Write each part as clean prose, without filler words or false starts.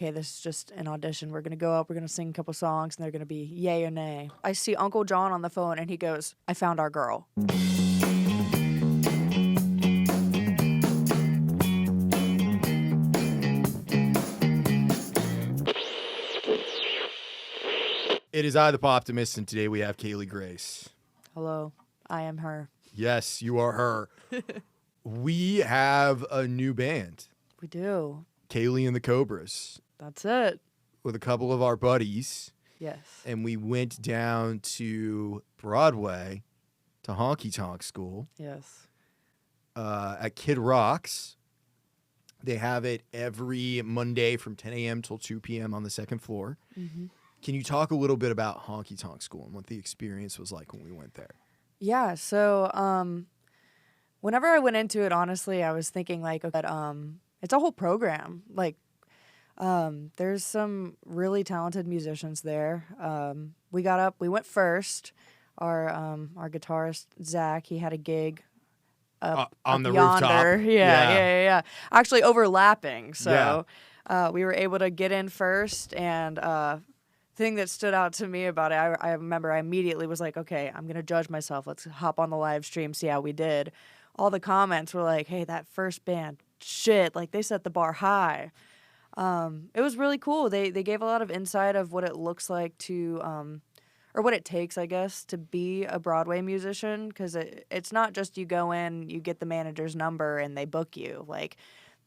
okay, this is just an audition. We're going to go up, we're going to sing a couple songs, and they're going to be yay or nay. I see Uncle John on the phone, and he goes, I found our girl. It is I, the Poptimist, and today we have Kailey Grace. Hello, I am her. Yes, you are her. We have a new band, We do. Kailey and the Kobras, That's it. with a couple of our buddies, Yes. and we went down to Broadway to Honky Tonk School Yes. at Kid Rock's. They have it every Monday from 10 a.m. till 2 p.m. on the second floor. Mm-hmm. Can you talk a little bit about Honky Tonk School and what the experience was like when we went there? Yeah, so whenever I went into it, honestly, I was thinking like, okay, it's a whole program. Like, there's some really talented musicians there. We got up, we went first. Our guitarist Zach, he had a gig on the yonder. rooftop. Yeah. Actually overlapping. So we were able to get in first, and thing that stood out to me about it, I remember I immediately was like, okay, I'm going to judge myself. Let's hop on the live stream, see how we did. All the comments were like, hey, that first band, shit, like they set the bar high. It was really cool. They gave a lot of insight of what it looks like to, or what it takes, I guess, to be a Broadway musician, because it's not just you go in, you get the manager's number, and they book you. Like,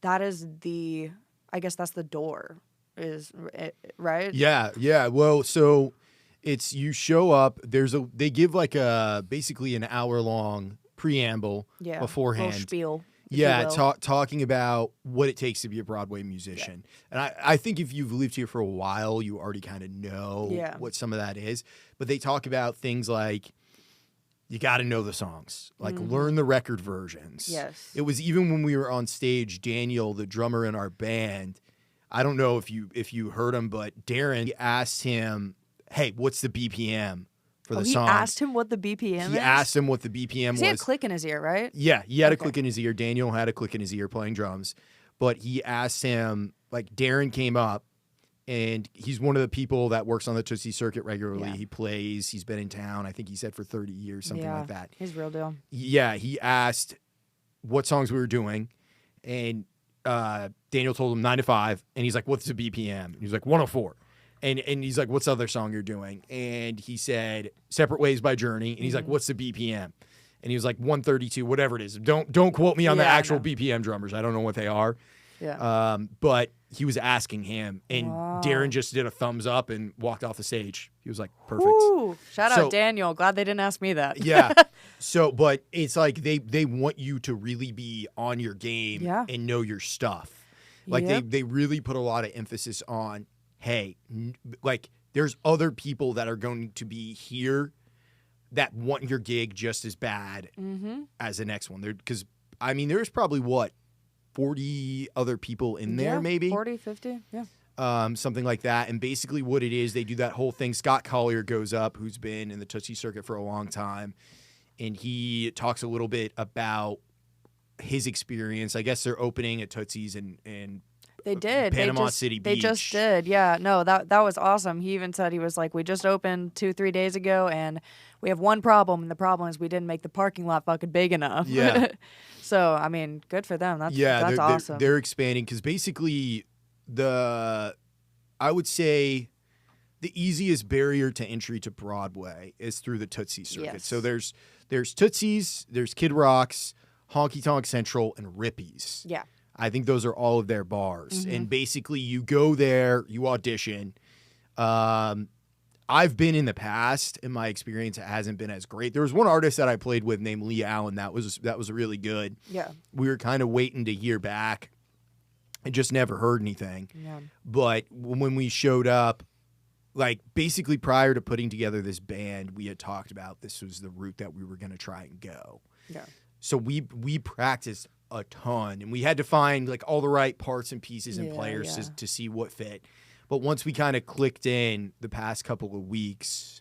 that is I guess that's the door. Is it, right? Yeah. Well, so it's you show up. They give like basically an hour-long preamble beforehand. Little spiel. Yeah, talking about what it takes to be a Broadway musician. Yeah. And I think if you've lived here for a while, you already kind of know what some of that is. But they talk about things like you got to know the songs, like learn the record versions. Yes. It was even when we were on stage, Daniel, the drummer in our band, I don't know if you heard him, but Darren asked him, hey, what's the BPM for the song? He asked him what the BPM is? He asked him what the BPM was. He had a click in his ear, right? Yeah, he had a click in his ear. Daniel had a click in his ear playing drums. But he asked him, like, Darren came up, and he's one of the people that works on the Tootsie circuit regularly. Yeah. He plays. He's been in town, I think he said, for 30 years, something like that. He's real deal. Yeah, he asked what songs we were doing, and Daniel told him 9 to 5, and he's like, what's the BPM? And he's like, 104. And he's like, what's the other song you're doing? And he said, Separate Ways by Journey. And he's like, what's the BPM? And he was like, 132, whatever it is. Don't quote me on the actual BPM drummers. I don't know what they are. Yeah. But he was asking him, and Darren just did a thumbs up and walked off the stage. He was like, perfect. Woo! Shout out Daniel. Glad they didn't ask me that. Yeah. So, but it's like they want you to really be on your game and know your stuff. Like they really put a lot of emphasis on, hey, like there's other people that are going to be here that want your gig just as bad as the next one. Because, I mean, there's probably, 40 other people in there maybe? 40, 50, yeah. Something like that. And basically what it is, they do that whole thing. Scott Collier goes up, who's been in the Tootsie circuit for a long time, and he talks a little bit about his experience. I guess they're opening at Tootsie's and they did. Panama City Beach. They just did. Yeah. No, that was awesome. He even said, he was like, we just opened 2-3 days ago, and we have one problem, and the problem is we didn't make the parking lot fucking big enough. Yeah. So, I mean, good for them. That's awesome. They're expanding because basically I would say the easiest barrier to entry to Broadway is through the Tootsie circuit. Yes. So there's Tootsie's, there's Kid Rock's, Honky Tonk Central, and Rippy's. Yeah. I think those are all of their bars. And basically you go there, you audition. I've been in the past, in my experience, it hasn't been as great. There was one artist that I played with named Lee Allen that was really good. Yeah. We were kind of waiting to hear back and just never heard anything. Yeah. But when we showed up, like basically prior to putting together this band, we had talked about this was the route that we were going to try and go. Yeah. So we practiced a ton, and we had to find like all the right parts and pieces and players to see what fit. But once we kind of clicked in the past couple of weeks,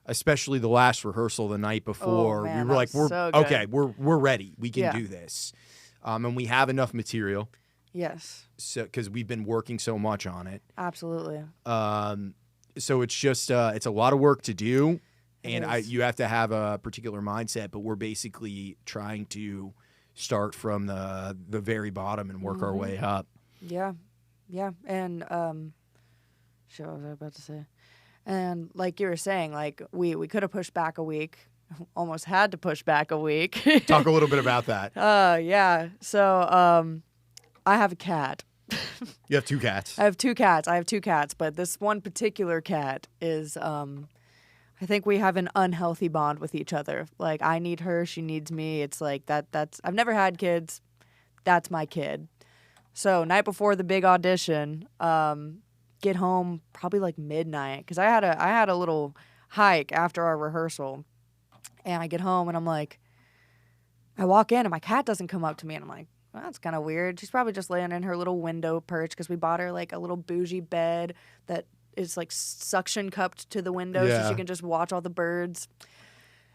especially the last rehearsal the night before, we were like, we're ready. We can do this. And we have enough material. Yes. So because we've been working so much on it. Absolutely. So it's just it's a lot of work to do, and you have to have a particular mindset. But we're basically trying to start from the very bottom and work our way up. Yeah, yeah, and shit, what was I about to say? And like you were saying, like we could have pushed back a week, almost had to push back a week. Talk a little bit about that. Yeah. So I have a cat. You have 2 cats. I have two cats, but this one particular cat is I think we have an unhealthy bond with each other. Like I need her, she needs me. It's like that's I've never had kids. That's my kid. So night before the big audition, get home probably like midnight because I had a little hike after our rehearsal, and I get home and I'm like, I walk in and my cat doesn't come up to me, and I'm like, well, that's kind of weird. She's probably just laying in her little window perch because we bought her like a little bougie bed that is like suction cupped to the window so she can just watch all the birds.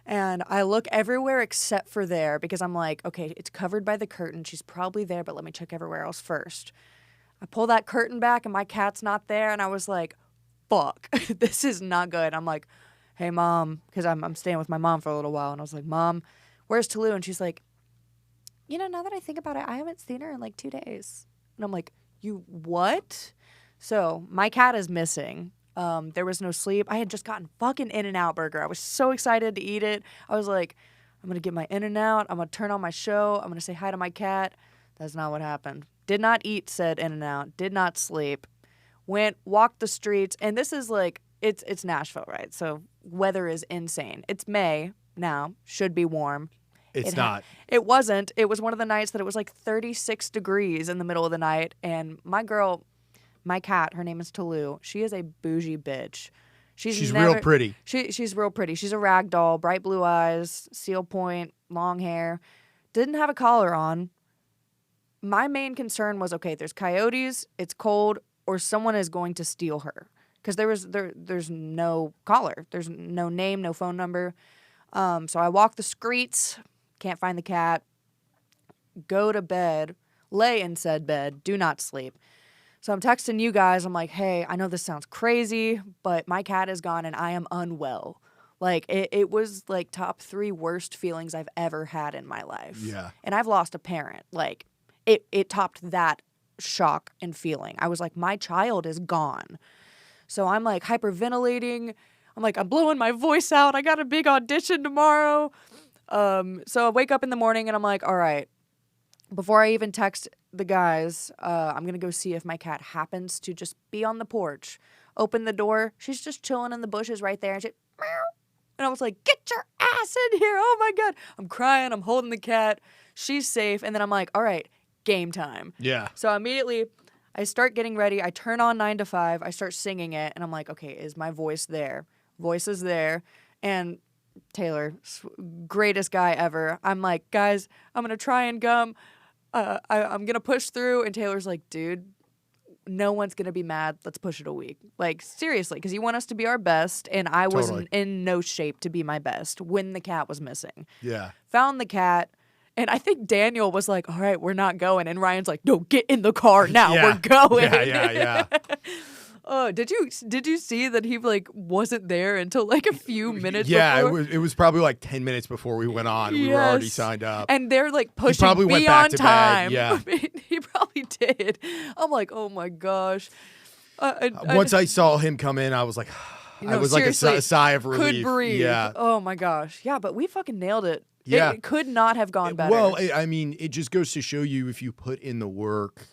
And I look everywhere except for there because I'm like, okay, it's covered by the curtain. She's probably there, but let me check everywhere else first. I pull that curtain back and my cat's not there. And I was like, fuck, this is not good. I'm like, hey, Mom, because I'm staying with my mom for a little while. And I was like, Mom, where's Toulouse? And she's like, now that I think about it, I haven't seen her in like 2 days. And I'm like, you what? So my cat is missing. There was no sleep. I had just gotten fucking In-N-Out burger. I was so excited to eat it. I was like, I'm going to get my In-N-Out. I'm going to turn on my show. I'm going to say hi to my cat. That's not what happened. Did not eat said In-N-Out. Did not sleep. Walked the streets. And this is like, it's Nashville, right? So weather is insane. It's May now. Should be warm. It's not. It wasn't. It was one of the nights that it was like 36 degrees in the middle of the night. And my cat, her name is Toulouse. She is a bougie bitch. She's real pretty. She's real pretty. She's a rag doll, bright blue eyes, seal point, long hair. Didn't have a collar on. My main concern was, okay, there's coyotes, it's cold, or someone is going to steal her. Because there's no collar. There's no name, no phone number. So I walk the streets, can't find the cat, go to bed, lay in said bed, do not sleep. So I'm texting you guys. I'm like, hey, I know this sounds crazy, but my cat is gone and I am unwell. Like, it was like top 3 worst feelings I've ever had in my life. Yeah. And I've lost a parent. Like, it topped that shock and feeling. I was like, my child is gone. So I'm like hyperventilating. I'm like, I'm blowing my voice out. I got a big audition tomorrow. So I wake up in the morning and I'm like, all right, before I even text the guys, I'm going to go see if my cat happens to just be on the porch. Open the door. She's just chilling in the bushes right there. And she, meow. And I was like, get your ass in here. Oh my God. I'm crying. I'm holding the cat. She's safe. And then I'm like, all right, game time. Yeah. So immediately I start getting ready. I turn on 9 to 5. I start singing it. And I'm like, okay, is my voice there? Voice is there. And Taylor, greatest guy ever. I'm like, guys, I'm going to try and gum. I'm going to push through. And Taylor's like, dude, no one's going to be mad. Let's push it a week. Like, seriously, because you want us to be our best. And I was in no shape to be my best when the cat was missing. Yeah. Found the cat. And I think Daniel was like, all right, we're not going. And Ryan's like, no, get in the car now. Yeah. We're going. Yeah. Oh, did you see that he like wasn't there until like a few minutes before? Yeah, it was probably like 10 minutes before we went on. Yes. We were already signed up. And they're like pushing probably me went back on to time. bed. Yeah. I mean, he probably did. I'm like, oh my gosh. Once I saw him come in, I was like, I was like a sigh of relief. Could breathe. Yeah. Oh my gosh. Yeah, but we fucking nailed it. Yeah. It could not have gone better. Well, I mean, it just goes to show you if you put in the work,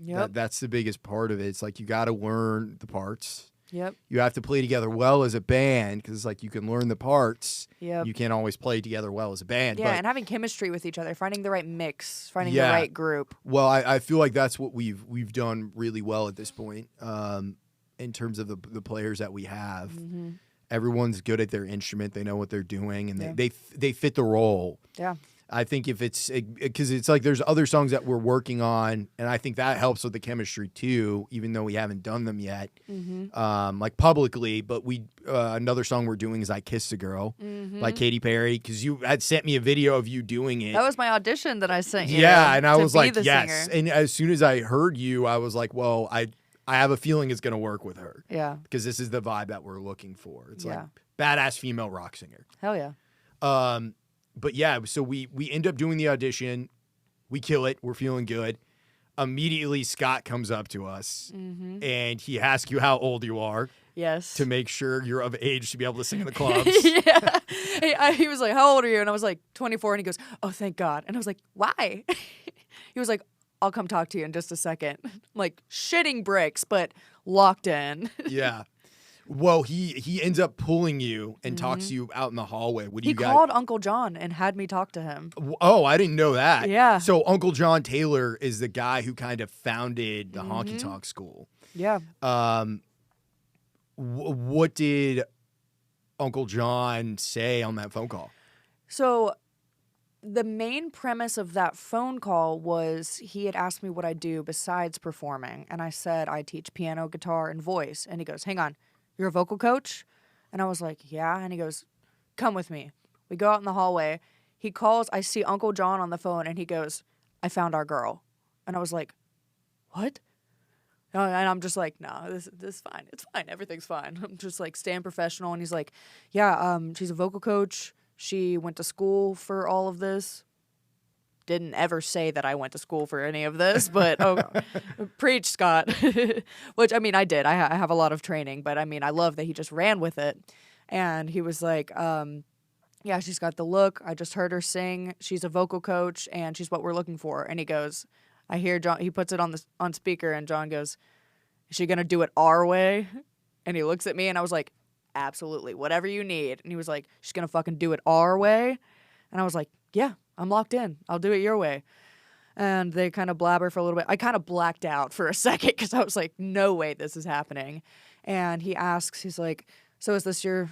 that's the biggest part of it. It's like you got to learn the parts. Yep. You have to play together well as a band because, like, you can learn the parts. Yep. You can't always play together well as a band. Yeah, but, and having chemistry with each other, finding the right mix, finding the right group. Well, I feel like that's what we've done really well at this point in terms of the players that we have. Mm-hmm. Everyone's good at their instrument. They know what they're doing, and they fit the role. Yeah. I think if it's because it's like there's other songs that we're working on, and I think that helps with the chemistry too, even though we haven't done them yet, like publicly. But we another song we're doing is "I Kissed a Girl" by Katy Perry, because you had sent me a video of you doing it. That was my audition that I sent you. Yeah, and I was like, yes. Singer. And as soon as I heard you, I was like, well, I have a feeling it's gonna work with her. Yeah, because this is the vibe that we're looking for. It's like badass female rock singer. Hell yeah. But yeah, so we end up doing the audition. We kill it. We're feeling good. Immediately, Scott comes up to us, and he asks you how old you are. Yes. To make sure you're of age to be able to sing in the clubs. He was like, how old are you? And I was like, 24. And he goes, oh, thank God. And I was like, why? He was like, I'll come talk to you in just a second. Like, shitting bricks, but locked in. Yeah. Well, he ends up pulling you and talks to you out in the hallway. What do you He called Uncle John and had me talk to him. Oh, I didn't know that. Yeah. So Uncle John Taylor is the guy who kind of founded the Honky Tonk School. Yeah. What did Uncle John say on that phone call? So the main premise of that phone call was he had asked me what I do besides performing. And I said, I teach piano, guitar, and voice. And he goes, hang on. You're a vocal coach? And I was like, yeah. And he goes, come with me. We go out in the hallway. He calls. I see Uncle John on the phone, and he goes, I found our girl. And I was like, what? And I'm just like, no, this is fine. It's fine. Everything's fine. I'm just like staying professional. And he's like, yeah, she's a vocal coach. She went to school for all of this. Didn't ever say that I went to school for any of this, but preach, Scott. Which, I mean, I did. I have a lot of training, but I mean, I love that he just ran with it. And he was like, yeah, she's got the look. I just heard her sing. She's a vocal coach, and she's what we're looking for. And he goes, I hear John, he puts it on speaker, and John goes, is she going to do it our way? And he looks at me, and I was like, absolutely, whatever you need. And he was like, she's going to fucking do it our way? And I was like, yeah. I'm locked in. I'll do it your way. And they kind of blabber for a little bit. I kind of blacked out for a second because I was like, no way this is happening. And he asks, he's like, so is this your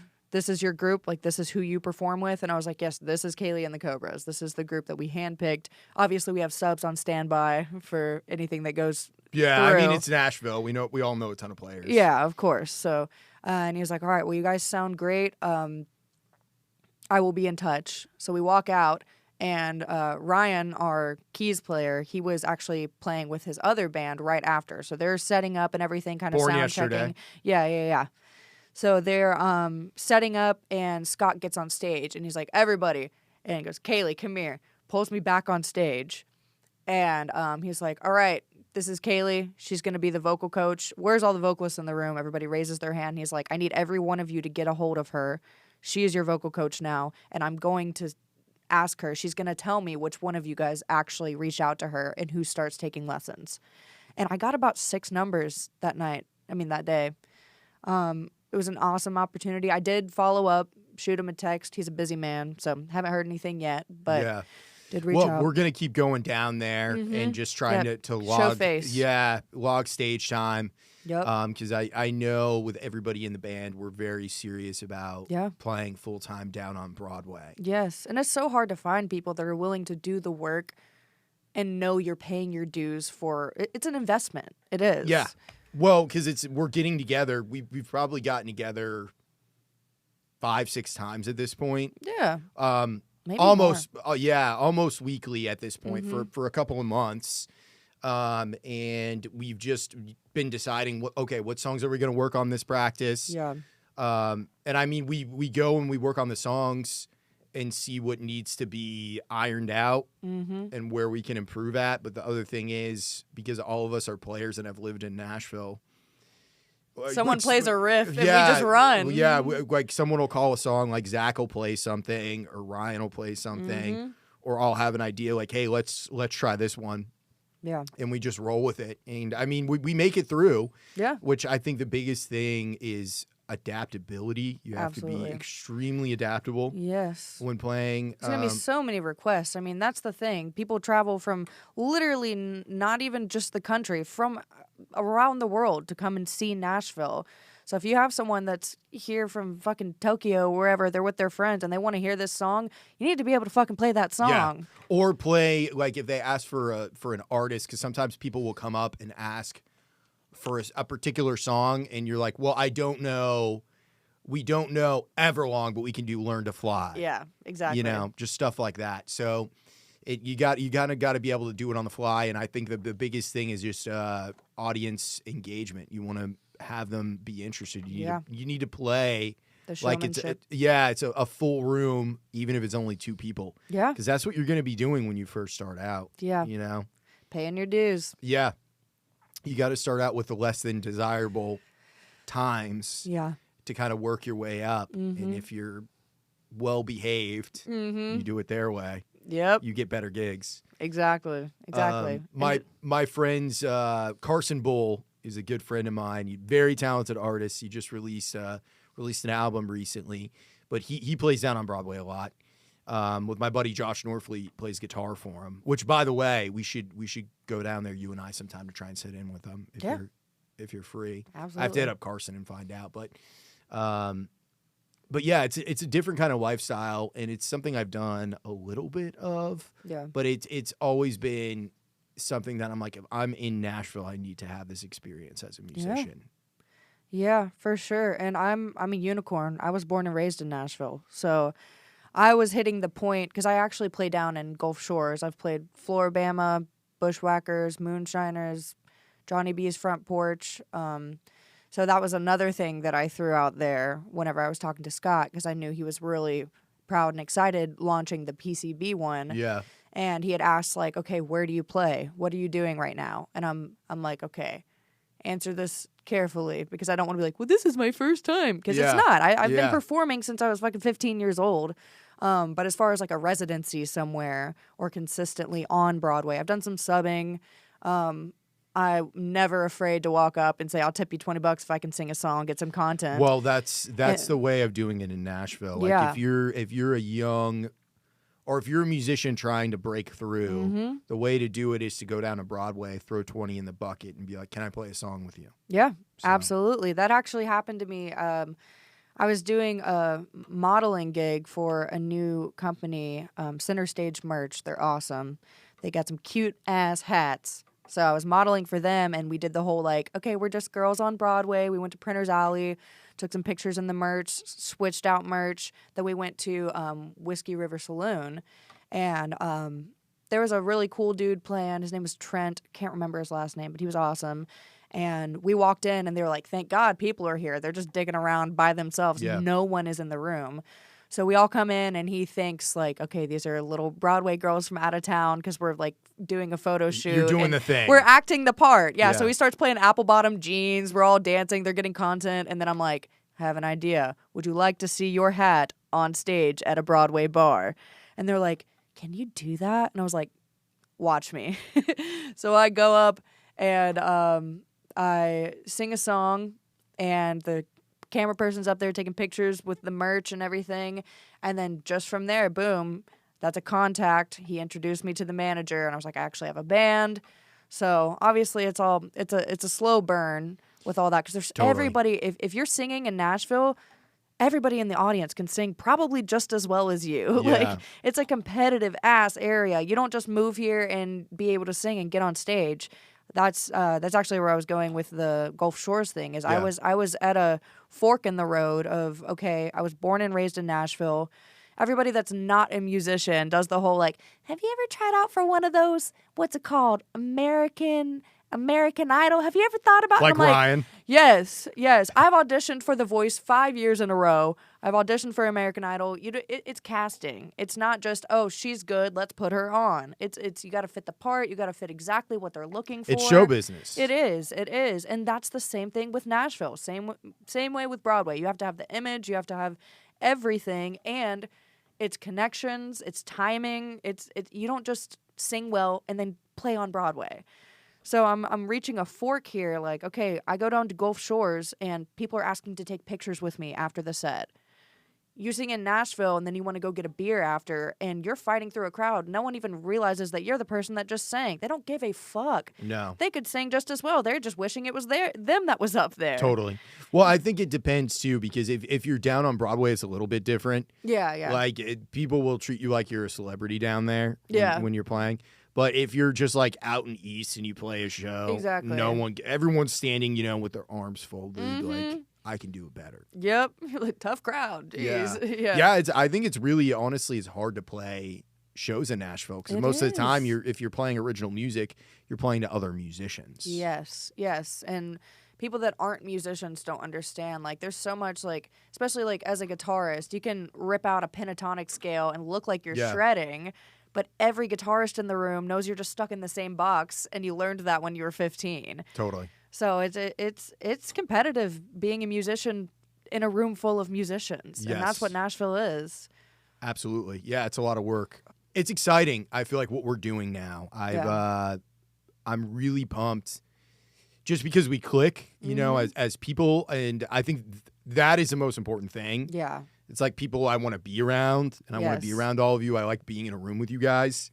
group? Like, this is who you perform with? And I was like, yes, this is Kailey and the Kobras. This is the group that we handpicked. Obviously, we have subs on standby for anything that goes through. I mean, it's Nashville. We all know a ton of players. Yeah, of course. So, and he was like, all right, well, you guys sound great. I will be in touch. So we walk out. And Ryan, our keys player, he was actually playing with his other band right after. So they're setting up and everything, kind of sound checking. Yeah. So they're setting up, and Scott gets on stage, and he's like, everybody. And he goes, Kailey, come here. Pulls me back on stage. And he's like, all right, this is Kailey. She's going to be the vocal coach. Where's all the vocalists in the room? Everybody raises their hand. He's like, I need every one of you to get a hold of her. She is your vocal coach now, and I'm going to ask her. She's going to tell me which one of you guys actually reach out to her and who starts taking lessons. And I got about 6 numbers that day. It was an awesome opportunity. I did follow up, shoot him a text. He's a busy man, so haven't heard anything yet, but did reach out. Well, we're going to keep going down there and just trying to log. Show face. Yeah, log stage time. Yep. Because I know with everybody in the band, we're very serious about playing full-time down on Broadway. Yes, and it's so hard to find people that are willing to do the work and know you're paying your dues for it. It's an investment. It is. Yeah. Well, because we're getting together. We've probably gotten together 5-6 times at this point. Yeah. Maybe almost almost weekly at this point for a couple of months. And we've just been deciding what songs are we going to work on this practice. Yeah. And I mean, we go and we work on the songs and see what needs to be ironed out and where we can improve at. But the other thing is, because all of us are players and have lived in Nashville, someone plays a riff and we just run. Yeah, like someone will call a song, like Zach will play something or Ryan will play something, or I'll have an idea like, hey, let's try this one. Yeah. And we just roll with it. And I mean, we make it through. Yeah. Which I think the biggest thing is adaptability. You have Absolutely. to be extremely adaptable. Yes. When playing. There's going to be so many requests. I mean, that's the thing. People travel from literally not even just the country, from around the world to come and see Nashville. So if you have someone that's here from fucking Tokyo, wherever, they're with their friends and they want to hear this song, you need to be able to fucking play that song. Yeah. Or play, like, if they ask for an artist, because sometimes people will come up and ask for a particular song, and you're like, well, we don't know Everlong, but we can do Learn to Fly. Yeah, exactly. You know, just stuff like that. So you got to be able to do it on the fly, and I think the biggest thing is just audience engagement. You want to have them be interested. You need to play like it's a full room, even if it's only 2 people. Yeah, because that's what you're going to be doing when you first start out. Yeah, you know, paying your dues. Yeah, you got to start out with the less than desirable times. Yeah, to kind of work your way up, and if you're well behaved, you do it their way. Yep, you get better gigs. Exactly. My friends, Carson Bull is a good friend of mine. He's a very talented artist. He just released an album recently, but he plays down on Broadway a lot. With my buddy Josh Norfleet, plays guitar for him. Which, by the way, we should go down there, you and I, sometime to try and sit in with them if you're free. Absolutely. I have to hit up Carson and find out, but yeah, it's a different kind of lifestyle, and it's something I've done a little bit of. Yeah. But it's always been something that I'm like, if I'm in Nashville, I need to have this experience as a musician. Yeah, for sure. And I'm a unicorn. I was born and raised in Nashville, so I was hitting the point, because I actually play down in Gulf Shores. I've played Floribama, Bushwhackers, Moonshiners, Johnny B's Front Porch. So that was another thing that I threw out there whenever I was talking to Scott, because I knew he was really proud and excited launching the PCB one. Yeah. And he had asked, like, okay, where do you play? What are you doing right now? And I'm like, okay, answer this carefully, because I don't want to be like, well, this is my first time, because it's not. I've been performing since I was fucking 15 years old. But as far as like a residency somewhere or consistently on Broadway, I've done some subbing. I'm never afraid to walk up and say, I'll tip you $20 if I can sing a song, get some content. Well, that's the way of doing it in Nashville. Like if you're a young, or if you're a musician trying to break through, the way to do it is to go down to Broadway, throw 20 in the bucket, and be like, can I play a song with you? Yeah, absolutely. That actually happened to me. I was doing a modeling gig for a new company, Center Stage Merch. They're awesome. They got some cute ass hats. So I was modeling for them, and we did the whole, like, okay, we're just girls on Broadway. We went to Printer's Alley, took some pictures in the merch, switched out merch. Then we went to Whiskey River Saloon, and there was a really cool dude playing. His name was Trent. Can't remember his last name, but he was awesome. And we walked in, and they were like, thank God people are here. They're just digging around by themselves. Yeah. No one is in the room. So we all come in, and he thinks, like, okay, these are little Broadway girls from out of town, because we're, like, doing a photo shoot. You're doing the thing. We're acting the part. Yeah, so he starts playing apple-bottom jeans. We're all dancing. They're getting content. And then I'm like, I have an idea. Would you like to see your hat on stage at a Broadway bar? And they're like, can you do that? And I was like, watch me. So I go up, and I sing a song, and the camera person's up there taking pictures with the merch and everything, and then just from there, boom, that's a contact. He introduced me to the manager, and I was like, I actually have a band. So obviously it's a slow burn with all that, because there's everybody. If you're singing in Nashville, everybody in the audience can sing probably just as well as you. Yeah. Like, it's a competitive ass area. You don't just move here and be able to sing and get on stage. That's actually where I was going with the Gulf Shores thing. Is I was at a fork in the road of, okay, I was born and raised in Nashville. Everybody that's not a musician does the whole, like, have you ever tried out for one of those, what's it called, American Idol? Have you ever thought about like Ryan? Yes. I've auditioned for The Voice 5 years in a row. I've auditioned for American Idol. It's casting. It's not just, oh, she's good, let's put her on. It's you got to fit the part. You got to fit exactly what they're looking for. It's show business. It is, and that's the same thing with Nashville. Same way with Broadway. You have to have the image. You have to have everything, and it's connections. It's timing. You don't just sing well and then play on Broadway. So I'm reaching a fork here. Like, okay, I go down to Gulf Shores and people are asking to take pictures with me after the set. You sing in Nashville and then you want to go get a beer after and you're fighting through a crowd. No one even realizes that you're the person that just sang. They don't give a fuck. No. They could sing just as well. They're just wishing it was them that was up there. Totally. Well, I think it depends too, because if you're down on Broadway, it's a little bit different. Yeah. Like people will treat you like you're a celebrity down there when you're playing. But if you're just like out in East and you play a show, exactly. Everyone's standing, with their arms folded, like, I can do it better. Yep. Tough crowd. Jeez. Yeah. Yeah. I think it's really, honestly, it's hard to play shows in Nashville because most of the time, if you're playing original music, you're playing to other musicians. Yes. And people that aren't musicians don't understand. Like, there's so much, like, especially like as a guitarist, you can rip out a pentatonic scale and look like you're shredding. But every guitarist in the room knows you're just stuck in the same box, and you learned that when you were 15. Totally. So it's competitive being a musician in a room full of musicians, and that's what Nashville is. Absolutely, yeah. It's a lot of work. It's exciting. I feel like what we're doing now. I'm really pumped, just because we click, as people, and I think that is the most important thing. Yeah. It's like people I want to be around, and I want to be around all of you. I like being in a room with you guys.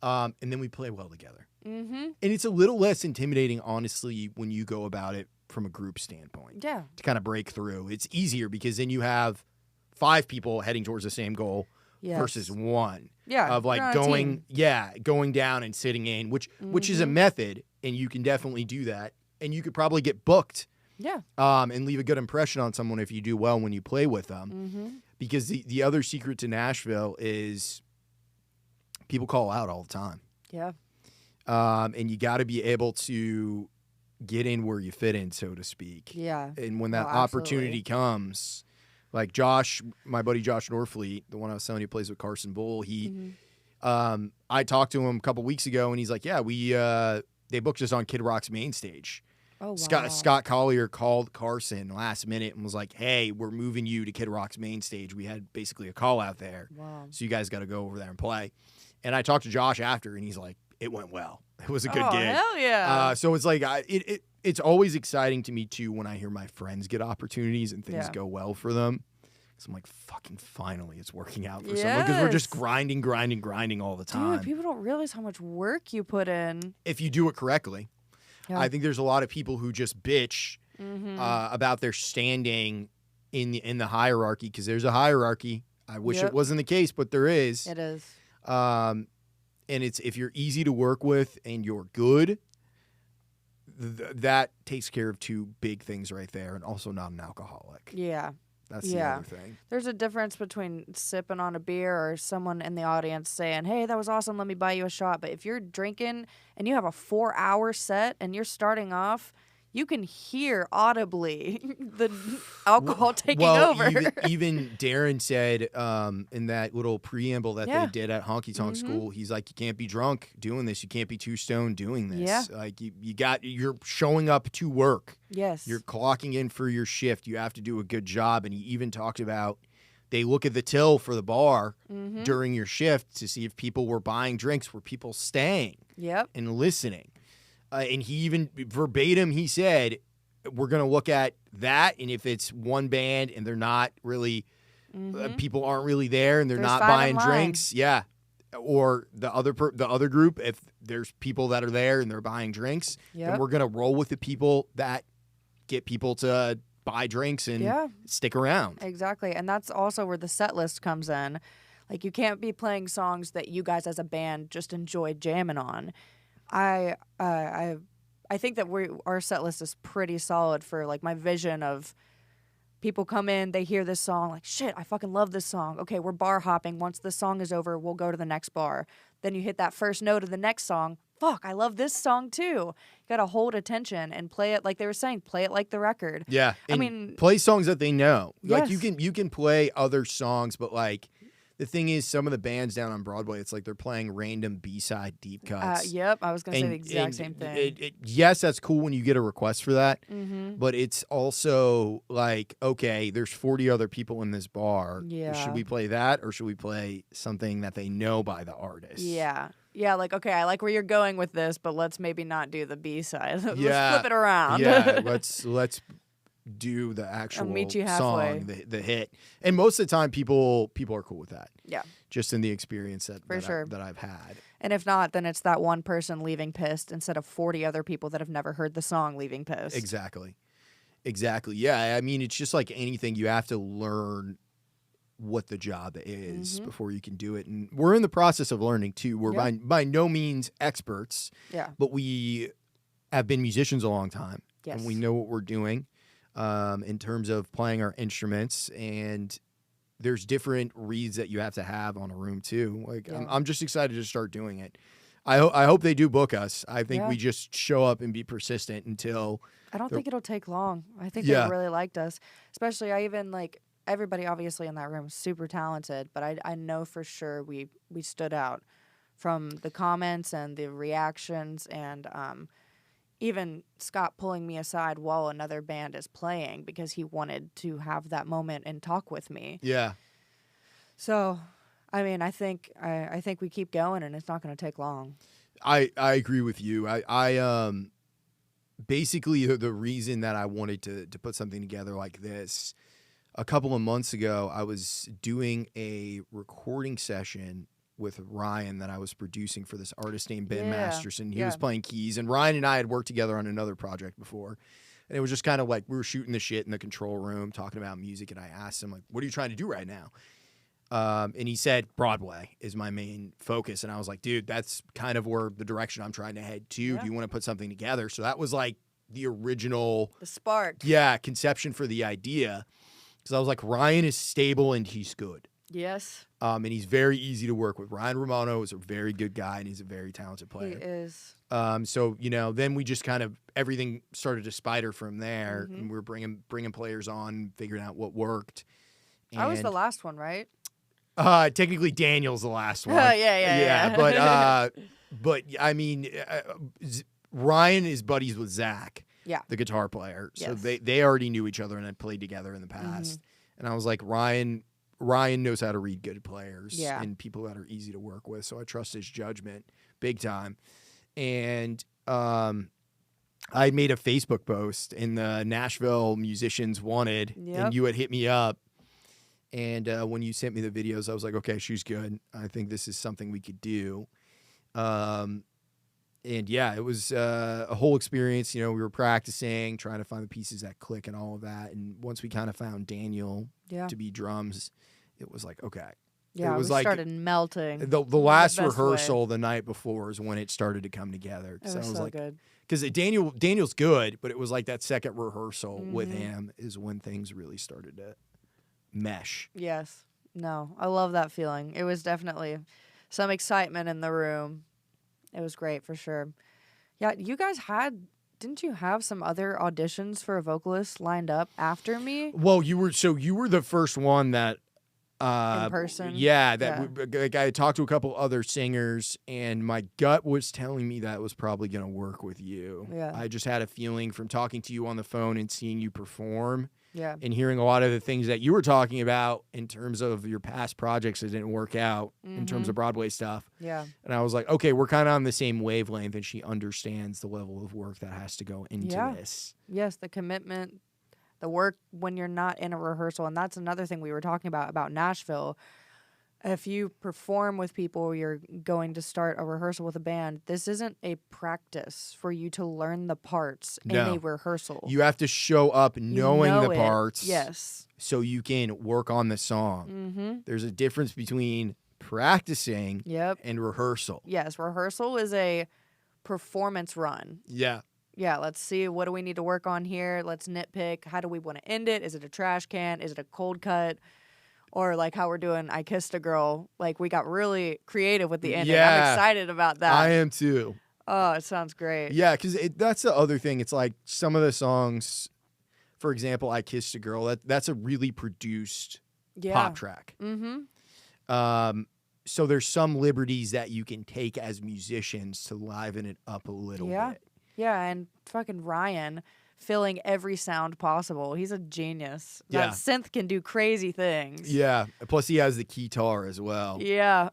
And then we play well together. Mm-hmm. And it's a little less intimidating, honestly, when you go about it from a group standpoint. Yeah. To kind of break through. It's easier because then you have 5 people heading towards the same goal versus 1. Yeah. Of like going down and sitting in, which is a method, and you can definitely do that. And you could probably get booked. Yeah. And leave a good impression on someone if you do well when you play with them. Mm-hmm. Because the other secret to Nashville is people call out all the time. Yeah. And you got to be able to get in where you fit in, so to speak. Yeah. And when that opportunity comes, like Josh, my buddy Josh Norfleet, the one I was telling you plays with Carson Bull, I talked to him a couple weeks ago, and he's like, yeah, they booked us on Kid Rock's main stage. Oh, wow. Scott Collier called Carson last minute and was like, hey, we're moving you to Kid Rock's main stage. We had basically a call out there. Wow. So you guys got to go over there and play. And I talked to Josh after, and he's like, it went well. It was a good gig. Hell yeah. So it's like, it's always exciting to me, too, when I hear my friends get opportunities and things go well for them. So I'm like, fucking finally, it's working out for someone. Because we're just grinding all the time. Dude, people don't realize how much work you put in. If you do it correctly. Yeah. I think there's a lot of people who just bitch about their standing in the hierarchy, because there's a hierarchy. I wish it wasn't the case, but there is. It is. And it's, if you're easy to work with and you're good, that takes care of 2 big things right there, and also not an alcoholic. Yeah. That's the other thing. There's a difference between sipping on a beer or someone in the audience saying, hey, that was awesome, let me buy you a shot. But if you're drinking and you have a 4-hour set and you're starting off, you can hear audibly the alcohol taking over. Even Darren said in that little preamble that they did at Honky Tonk School, he's like, you can't be drunk doing this. You can't be too stoned doing this. Yeah. Like you're showing up to work. Yes. You're clocking in for your shift. You have to do a good job. And he even talked about they look at the till for the bar during your shift to see if people were buying drinks, were people staying and listening. And he even verbatim, he said, we're going to look at that. And if it's one band and they're not really, people aren't really there and they're not buying drinks. Yeah. Or the other group, if there's people that are there and they're buying drinks, then we're going to roll with the people that get people to buy drinks and stick around. Exactly. And that's also where the set list comes in. Like, you can't be playing songs that you guys as a band just enjoy jamming on. I think that our set list is pretty solid for, like, my vision of people come in, they hear this song, like, shit, I fucking love this song. Okay, we're bar hopping. Once the song is over, we'll go to the next bar. Then you hit that first note of the next song. Fuck, I love this song too. You gotta hold attention and play it, like they were saying, play it like the record. Yeah, I mean, play songs that they know. Yes. Like you can play other songs, but like, the thing is, some of the bands down on Broadway, it's like they're playing random B-side deep cuts. Yep, I was going to say the exact same thing. Yes, that's cool when you get a request for that, but it's also like, okay, there's 40 other people in this bar. Yeah. Should we play that, or should we play something that they know by the artist? Yeah. Yeah, like, okay, I like where you're going with this, but let's maybe not do the B side. Let's Yeah. flip it around. Yeah, let's do the actual meet you song, the hit. And most of the time, people are cool with that. Yeah. Just in the experience that I've had. And if not, then it's that one person leaving pissed instead of 40 other people that have never heard the song leaving pissed. Exactly. Yeah, I mean, it's just like anything. You have to learn what the job is before you can do it. And we're in the process of learning, too. We're by no means experts. Yeah. But we have been musicians a long time. Yes. And we know what we're doing in terms of playing our instruments. And there's different reads that you have to have on a room, too. Like, I'm just excited to start doing it. I hope they do book us. I think we just show up and be persistent until... I don't think it'll take long. I think they really liked us. Especially, I even, like, everybody obviously in that room is super talented, but I know for sure we stood out from the comments and the reactions, and even Scott pulling me aside while another band is playing because he wanted to have that moment and talk with me. Yeah. So, I mean, I think we keep going, and it's not going to take long. I agree with you. I basically the reason that I wanted to put something together like this, a couple of months ago, I was doing a recording session with Ryan that I was producing for this artist named Ben Masterson. He was playing keys, and Ryan and I had worked together on another project before. And it was just kind of like we were shooting the shit in the control room, talking about music, and I asked him, like, what are you trying to do right now? And he said, Broadway is my main focus. And I was like, dude, that's kind of where the direction I'm trying to head to. Yeah. Do you want to put something together? So that was like the original... The spark. Yeah, conception for the idea. Because I was like, Ryan is stable and he's good. Yes. And he's very easy to work with. Ryan Romano is a very good guy, and he's a very talented player. He is. So, then we just kind of, everything started to spider from there. And we were bringing players on, figuring out what worked. And I was the last one, right? Technically, Daniel's the last one. Yeah. But I mean, Ryan is buddies with Zach, the guitar player. So they already knew each other and had played together in the past. And I was like, Ryan knows how to read good players and people that are easy to work with. So I trust his judgment big time. And I made a Facebook post in the Nashville Musicians Wanted, and you had hit me up. And when you sent me the videos, I was like, okay, she's good. I think this is something we could do. And yeah, it was a whole experience. We were practicing, trying to find the pieces that click and all of that. And once we kind of found Daniel to be drums, it was like, okay. Yeah, it was like started melting. The last rehearsal the night before is when it started to come together. It was so like, good. Because Daniel's good, but it was like that second rehearsal with him is when things really started to mesh. Yes. No, I love that feeling. It was definitely some excitement in the room. It was great for sure. Yeah, you guys didn't you have some other auditions for a vocalist lined up after me? Well, you were the first one that in person. Yeah, I talked to a couple other singers, and my gut was telling me that was probably going to work with you. Yeah. I just had a feeling from talking to you on the phone and seeing you perform. Yeah. And hearing a lot of the things that you were talking about in terms of your past projects that didn't work out in terms of Broadway stuff. Yeah. And I was like, okay, we're kind of on the same wavelength, and she understands the level of work that has to go into this. Yes, the commitment, the work when you're not in a rehearsal. And that's another thing we were talking about Nashville. If you perform with people, you're going to start a rehearsal with a band. This isn't a practice for you to learn the parts in a rehearsal. You have to show up knowing the parts. Yes. So you can work on the song. There's a difference between practicing and rehearsal. Yes, rehearsal is a performance run. Yeah. Yeah, let's see, what do we need to work on here? Let's nitpick. How do we want to end it? Is it a trash can? Is it a cold cut? Or like how we're doing I Kissed a Girl. Like we got really creative with the ending. Yeah. I'm excited about that. I am too. Oh, it sounds great. Yeah, because that's the other thing. It's like some of the songs, for example, I Kissed a Girl, that's a really produced pop track. So there's some liberties that you can take as musicians to liven it up a little bit. Yeah, and fucking Ryan filling every sound possible. He's a genius. Yeah. That synth can do crazy things. Yeah. Plus he has the guitar as well. Yeah.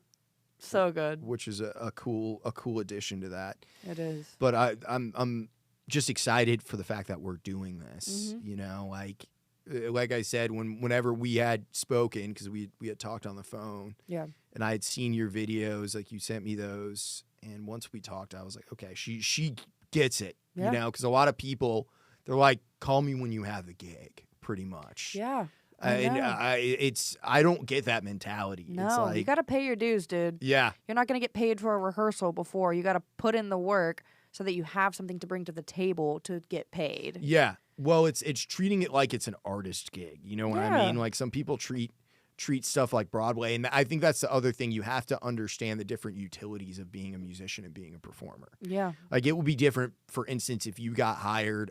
So good. Which is a cool addition to that. It is. But I'm just excited for the fact that we're doing this. You know, like I said, whenever we had spoken, because we had talked on the phone. Yeah. And I had seen your videos, like you sent me those, and once we talked, I was like, okay, she gets it. Yeah. You know, because a lot of people, they're like, call me when you have the gig, pretty much. Yeah. I don't get that mentality. No, it's like, you got to pay your dues, dude. Yeah. You're not going to get paid for a rehearsal before. You got to put in the work so that you have something to bring to the table to get paid. Yeah. Well, it's treating it like it's an artist gig. You know what I mean? Like some people treat stuff like Broadway, and I think that's the other thing. You have to understand the different utilities of being a musician and being a performer. Yeah. Like it would be different, for instance, if you got hired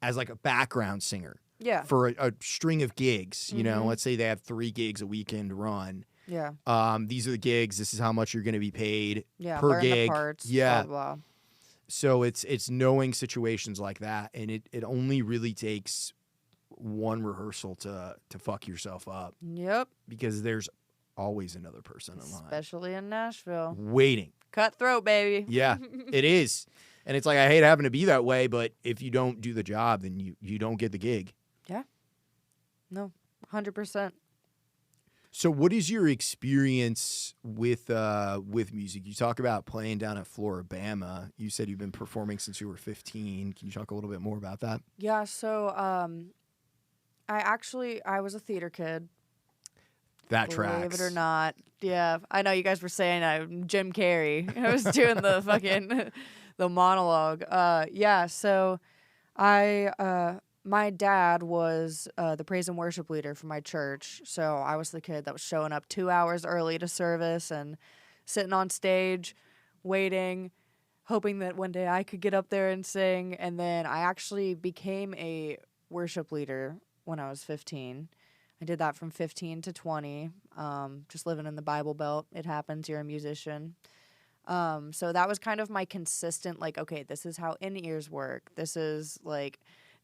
as like a background singer. Yeah. For a string of gigs, you know, let's say they have 3 gigs a weekend run. Yeah. These are the gigs. This is how much you're going to be paid per learn gig. The parts, yeah. Blah, blah. So it's knowing situations like that, and it only really takes one rehearsal to fuck yourself up. Yep. Because there's always another person in line. Especially in Nashville. Waiting. Cutthroat, baby. Yeah, it is. And it's like, I hate having to be that way, but if you don't do the job, then you don't get the gig. Yeah. No, 100%. So what is your experience with music? You talk about playing down at Floribama. You said you've been performing since you were 15. Can you talk a little bit more about that? Yeah, so I was a theater kid. That tracks. Believe it or not. Yeah, I know you guys were saying I'm Jim Carrey. I was doing the fucking the monologue. Yeah, so my dad was the praise and worship leader for my church, so I was the kid that was showing up 2 hours early to service and sitting on stage, waiting, hoping that one day I could get up there and sing. And then I actually became a worship leader when I was 15. I did that from 15 to 20, just living in the Bible Belt. It happens. You're a musician. So that was kind of my consistent, like, okay, this is how in-ears work. This is, like,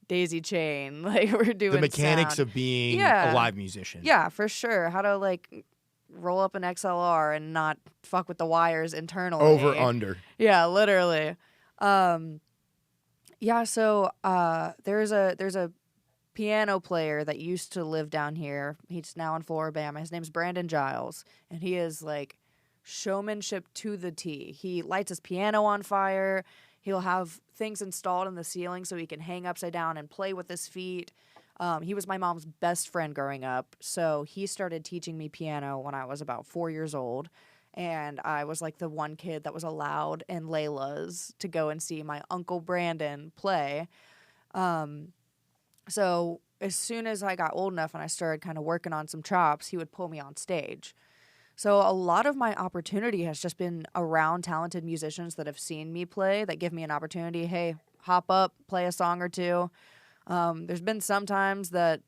daisy chain. Like, we're doing the mechanics sound. of being a live musician. Yeah, for sure. How to, like, roll up an XLR and not fuck with the wires internally. Over, under. Yeah, literally. Yeah, so there's a piano player that used to live down here. He's now in Floribama. His name's Brandon Giles, and he is, like, showmanship to the T. He lights his piano on fire. He'll have things installed in the ceiling so he can hang upside down and play with his feet. He was my mom's best friend growing up, so he started teaching me piano when I was about 4 years old, and I was like the one kid that was allowed in Layla's to go and see my Uncle Brandon play. So as soon as I got old enough and I started kind of working on some chops, he would pull me on stage. So a lot of my opportunity has just been around talented musicians that have seen me play, that give me an opportunity. Hey, hop up, play a song or two. There's been some times that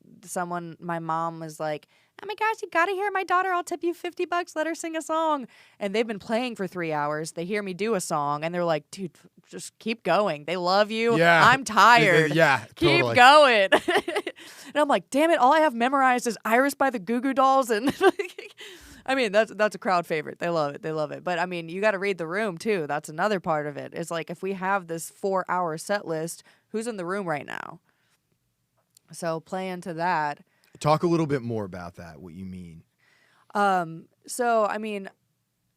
my mom was like, oh my gosh, you gotta hear my daughter. I'll tip you $50. Let her sing a song. And they've been playing for 3 hours. They hear me do a song and they're like, dude, just keep going. They love you. Yeah. I'm tired. Yeah, keep totally. going. And I'm like, damn it. All I have memorized is Iris by the Goo Goo Dolls. And I mean, that's a crowd favorite. They love it. They love it. But I mean, you got to read the room too. That's another part of it. It's like, if we have this 4-hour set list, who's in the room right now? So play into that. Talk a little bit more about that, what you mean. So, I mean,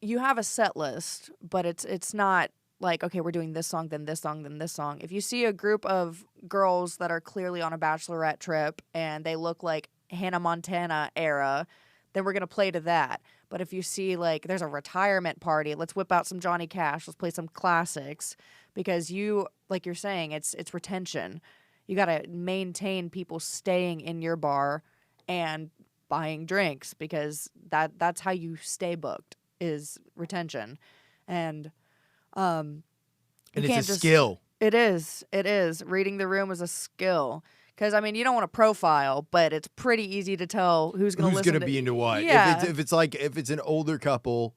you have a set list, but it's not like, okay, we're doing this song, then this song, then this song. If you see a group of girls that are clearly on a bachelorette trip and they look like Hannah Montana era, then we're going to play to that. But if you see, like, there's a retirement party, let's whip out some Johnny Cash, let's play some classics. Because like you're saying, it's retention. You got to maintain people staying in your bar and buying drinks, because that's how you stay booked, is retention. And it's a skill. It is. Reading the room is a skill. Because, I mean, you don't want to profile, but it's pretty easy to tell who's going to be into what. Yeah. If it's an older couple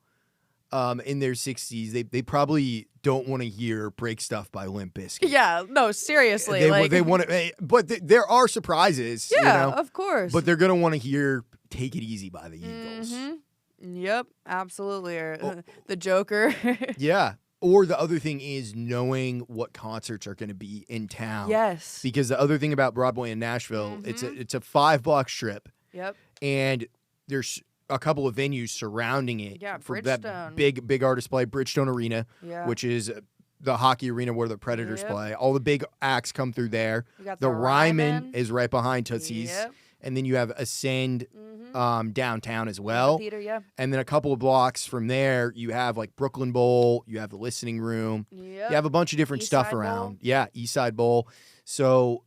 in their 60s, they probably don't want to hear Break Stuff by Limp Bizkit. Yeah, no, seriously. They want to, but there are surprises. Yeah, you know, of course. But they're going to want to hear Take It Easy by the Eagles. Mm-hmm. Yep, absolutely. Or the Joker. Yeah. Or the other thing is knowing what concerts are going to be in town. Yes. Because the other thing about Broadway in Nashville, it's a 5-block strip. Yep. And there's a couple of venues surrounding it. Yeah, for Bridgestone. that big artist play, Bridgestone Arena, which is the hockey arena where the Predators play. All the big acts come through there. You got the Ryman is right behind Tootsie's. Yep. And then you have Ascend downtown as well. The theater, And then a couple of blocks from there, you have like Brooklyn Bowl, you have the Listening Room. Yep. You have a bunch of different stuff around. Bowl. Yeah, East Side Bowl. So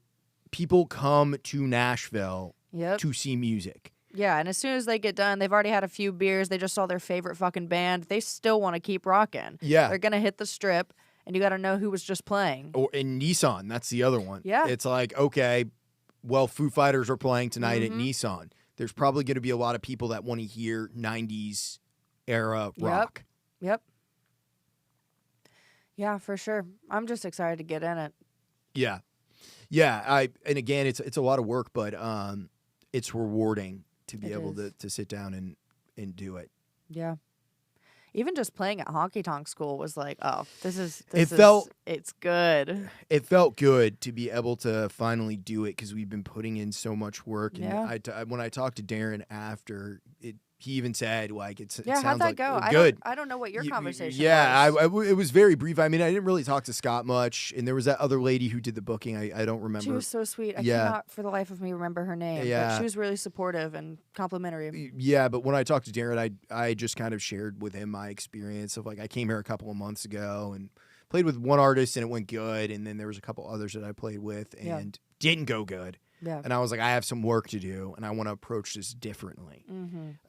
people come to Nashville to see music. Yeah, and as soon as they get done, they've already had a few beers, they just saw their favorite fucking band, they still want to keep rocking. Yeah. They're going to hit the Strip, and you got to know who was just playing. Or in Nissan, that's the other one. Yeah. It's like, okay, well, Foo Fighters are playing tonight at Nissan. There's probably going to be a lot of people that want to hear 90s era rock. Yep. Yeah, for sure. I'm just excited to get in it. Yeah. Yeah, and again, it's a lot of work, but it's rewarding to be able to sit down and do it. Yeah. Even just playing at Honky Tonk School was like, oh, it's good. It felt good to be able to finally do it because we've been putting in so much work. And when I talked to Darren after, he even said, like, it sounds how'd that like go? Good. I don't know what your conversation was. It was very brief. I mean, I didn't really talk to Scott much. And there was that other lady who did the booking. I don't remember. She was so sweet. I cannot for the life of me remember her name. Yeah. But she was really supportive and complimentary. Yeah, but when I talked to Darren, I just kind of shared with him my experience of, like, I came here a couple of months ago and played with one artist and it went good. And then there was a couple others that I played with and didn't go good. Yeah. And I was like, I have some work to do, and I want to approach this differently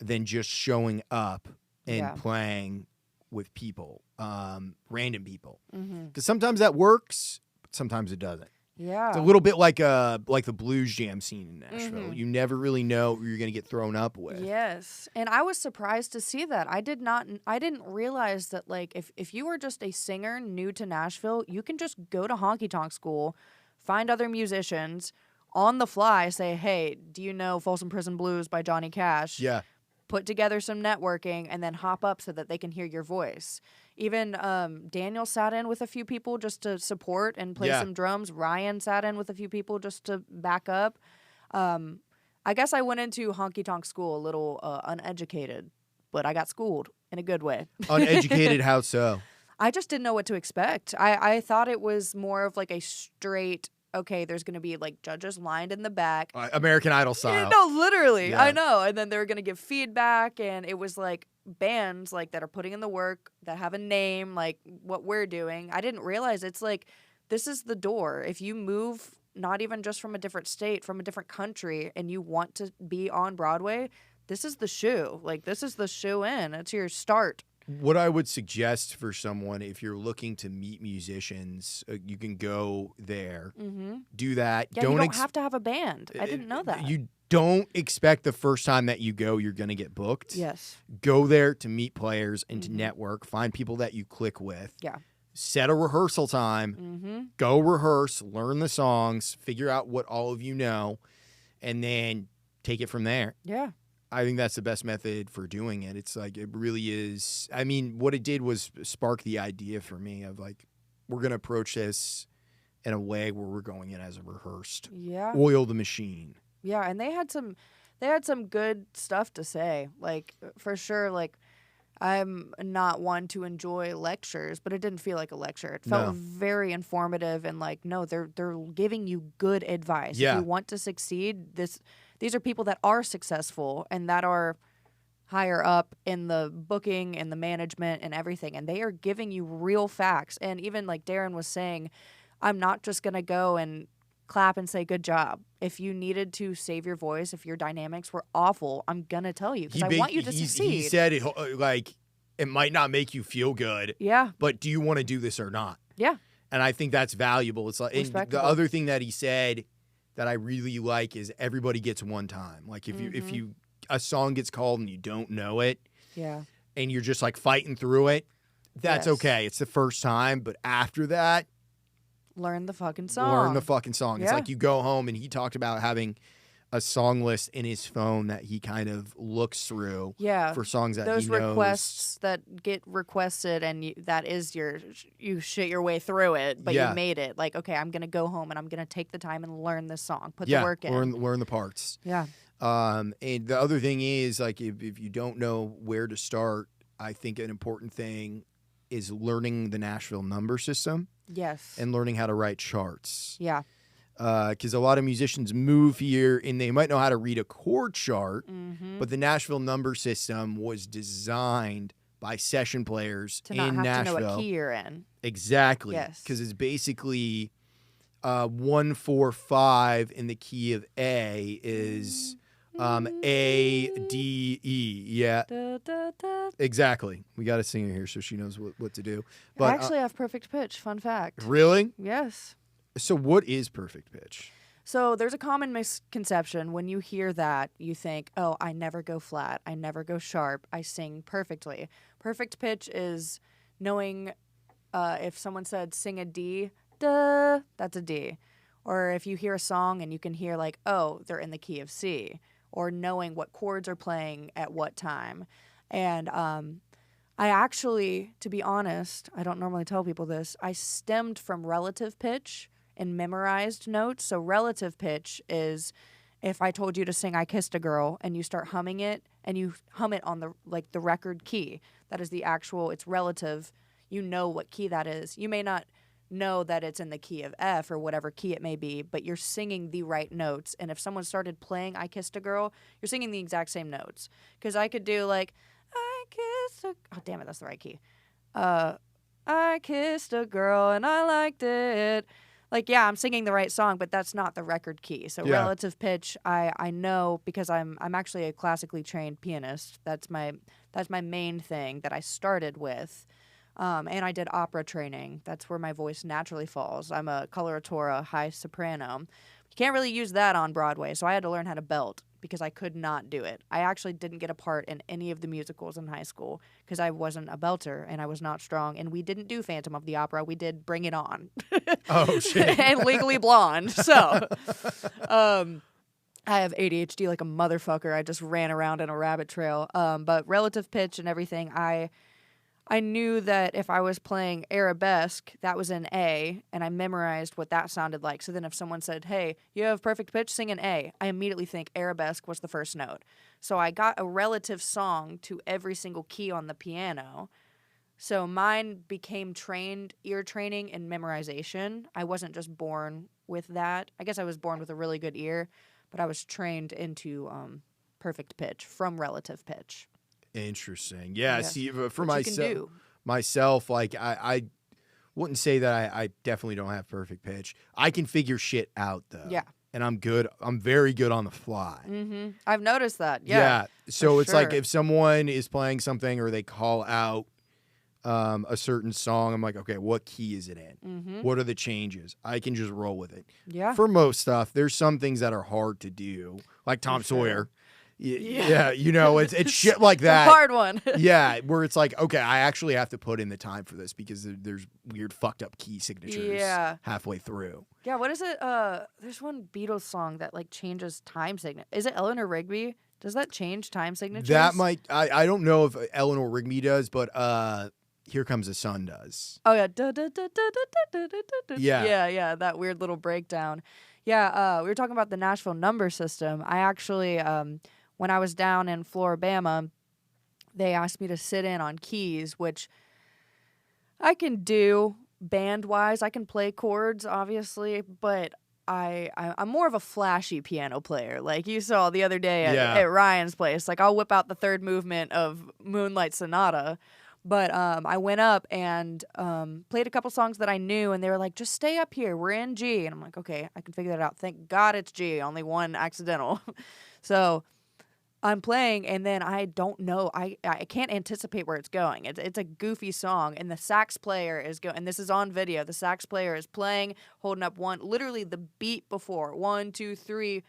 than just showing up and playing with people, random people. Because sometimes that works, but sometimes it doesn't. Yeah. It's a little bit like the blues jam scene in Nashville. You never really know who you're going to get thrown up with. Yes. And I was surprised to see that. I didn't realize that, like, if you were just a singer new to Nashville, you can just go to Honky Tonk School, find other musicians, on the fly say, hey, do you know Folsom Prison Blues by Johnny Cash? Yeah. Put together some networking and then hop up so that they can hear your voice. Even Daniel sat in with a few people just to support and play some drums. Ryan sat in with a few people just to back up. I guess I went into Honky Tonk School a little uneducated, but I got schooled in a good way. Uneducated, how so? I just didn't know what to expect. I thought it was more of like a straight, okay, there's going to be, like, judges lined in the back. American Idol style. Yeah, no, literally. Yeah. I know. And then they were going to give feedback, and it was, like, bands, like, that are putting in the work, that have a name, like, what we're doing. I didn't realize it's, like, this is the door. If you move, not even just from a different state, from a different country, and you want to be on Broadway, this is the shoe. Like, this is the shoe in. It's your start. What I would suggest for someone, if you're looking to meet musicians, you can go there, do that. Yeah, you don't have to have a band. I didn't know that. You don't expect the first time that you go, you're going to get booked. Yes. Go there to meet players and to network. Find people that you click with. Yeah. Set a rehearsal time. Go rehearse, learn the songs, figure out what all of you know, and then take it from there. Yeah. I think that's the best method for doing it. It's like, it really is. I mean, what it did was spark the idea for me of, like, we're going to approach this in a way where we're going in as a rehearsed. Yeah. Oil the machine. Yeah, and they had some good stuff to say. Like, for sure, like, I'm not one to enjoy lectures, but it didn't feel like a lecture. It felt very informative and, like, no, they're giving you good advice. Yeah. If you want to succeed, these are people that are successful and that are higher up in the booking and the management and everything, and they are giving you real facts. And even, like Darren was saying, I'm not just going to go and clap and say good job. If you needed to save your voice, if your dynamics were awful, I'm going to tell you because I want you to succeed. He said, it might not make you feel good, but do you want to do this or not? Yeah. And I think that's valuable. It's like, and the other thing that he said that I really like is everybody gets one time. Like, if you a song gets called and you don't know it, and you're just, like, fighting through it, that's okay. It's the first time, but after that, learn the fucking song. Learn the fucking song. It's like you go home, and he talked about having a song list in his phone that he kind of looks through for songs that those he knows. requests that get requested and that is you shit your way through it, but you made it. Like, okay, I'm going to go home and I'm going to take the time and learn this song, put the work in. Learn the parts. Yeah. And the other thing is, like, if you don't know where to start, I think an important thing is learning the Nashville number system. Yes. And learning how to write charts. Yeah. Because a lot of musicians move here and they might know how to read a chord chart, but the Nashville number system was designed by session players in Nashville. To not have to know what key you're in. Exactly. Yes. Because it's basically 1, 4, 5 in the key of A is A, D, E. Yeah. Da, da, da. Exactly. We got a singer here so she knows what to do. But I actually have perfect pitch. Fun fact. Really? Yes. So what is perfect pitch? So there's a common misconception. When you hear that, you think, oh, I never go flat. I never go sharp. I sing perfectly. Perfect pitch is knowing if someone said sing a D, duh, that's a D. Or if you hear a song and you can hear like, oh, they're in the key of C. Or knowing what chords are playing at what time. And I actually, to be honest, I don't normally tell people this, I stemmed from relative pitch and memorized notes. So relative pitch is if I told you to sing I Kissed a Girl and you start humming it and you hum it on the record key. That is the actual, it's relative. You know what key that is. You may not know that it's in the key of F or whatever key it may be, but you're singing the right notes. And if someone started playing I Kissed a Girl, you're singing the exact same notes. Because I could do like, I kissed a... Oh, damn it, that's the right key. I kissed a girl and I liked it. Like, yeah, I'm singing the right song, but that's not the record key. So relative pitch, I know because I'm actually a classically trained pianist. That's my main thing that I started with. And I did opera training. That's where my voice naturally falls. I'm a coloratura high soprano. You can't really use that on Broadway, so I had to learn how to belt because I could not do it. I actually didn't get a part in any of the musicals in high school because I wasn't a belter and I was not strong. And we didn't do Phantom of the Opera. We did Bring It On. Oh, shit. And Legally Blonde. So I have ADHD like a motherfucker. I just ran around in a rabbit trail. But relative pitch and everything, I knew that if I was playing arabesque, that was an A, and I memorized what that sounded like. So then if someone said, hey, you have perfect pitch, sing an A, I immediately think arabesque was the first note. So I got a relative song to every single key on the piano. So mine became ear training and memorization. I wasn't just born with that. I guess I was born with a really good ear, but I was trained into perfect pitch from relative pitch. Interesting. Yeah. See, for myself, like I wouldn't say that I definitely don't have perfect pitch. I can figure shit out though. Yeah. And I'm good. I'm very good on the fly. Mm-hmm. I've noticed that. Yeah. So it's like if someone is playing something or they call out a certain song, I'm like, okay, what key is it in? Mm-hmm. What are the changes? I can just roll with it. Yeah. For most stuff, there's some things that are hard to do, like Tom Sawyer. Yeah, you know, it's shit like that. It's a hard one. Yeah, where it's like, okay, I actually have to put in the time for this because there's weird fucked up key signatures halfway through. Yeah, what is it? There's one Beatles song that like changes time signature. Is it Eleanor Rigby? Does that change time signatures? That might. I don't know if Eleanor Rigby does, but Here Comes the Sun does. Oh yeah. Yeah. That weird little breakdown. Yeah, we were talking about the Nashville number system. I actually, when I was down in Floribama, they asked me to sit in on keys, which I can do band-wise. I can play chords, obviously, but I'm more of a flashy piano player. Like you saw the other day at Ryan's place. Like I'll whip out the third movement of Moonlight Sonata. But I went up and played a couple songs that I knew, and they were like, just stay up here. We're in G. And I'm like, okay, I can figure that out. Thank God it's G. Only one accidental. So I'm playing, and then I don't know. I can't anticipate where it's going. It's a goofy song, and the sax player is going, and this is on video. The sax player is playing, holding up literally the beat before. 1, 2, 3,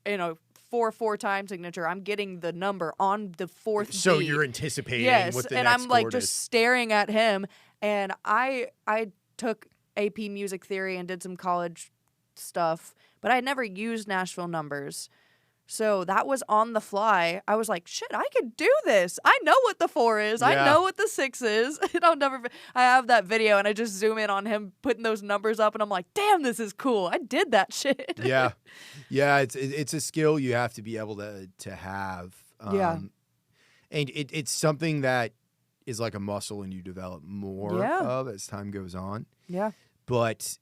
4/4 time signature. I'm getting the number on the fourth beat. So you're anticipating what the next chord is. And I'm like just staring at him. And I took AP Music Theory and did some college stuff, but I had never used Nashville numbers. So that was on the fly. I was like, shit, I could do this. I know what the 4 is. I know what the 6 is. I have that video and I just zoom in on him putting those numbers up and I'm like, damn, this is cool. I did that shit. Yeah. Yeah. It's a skill you have to be able to have. And it's something that is like a muscle and you develop more of as time goes on. Yeah. But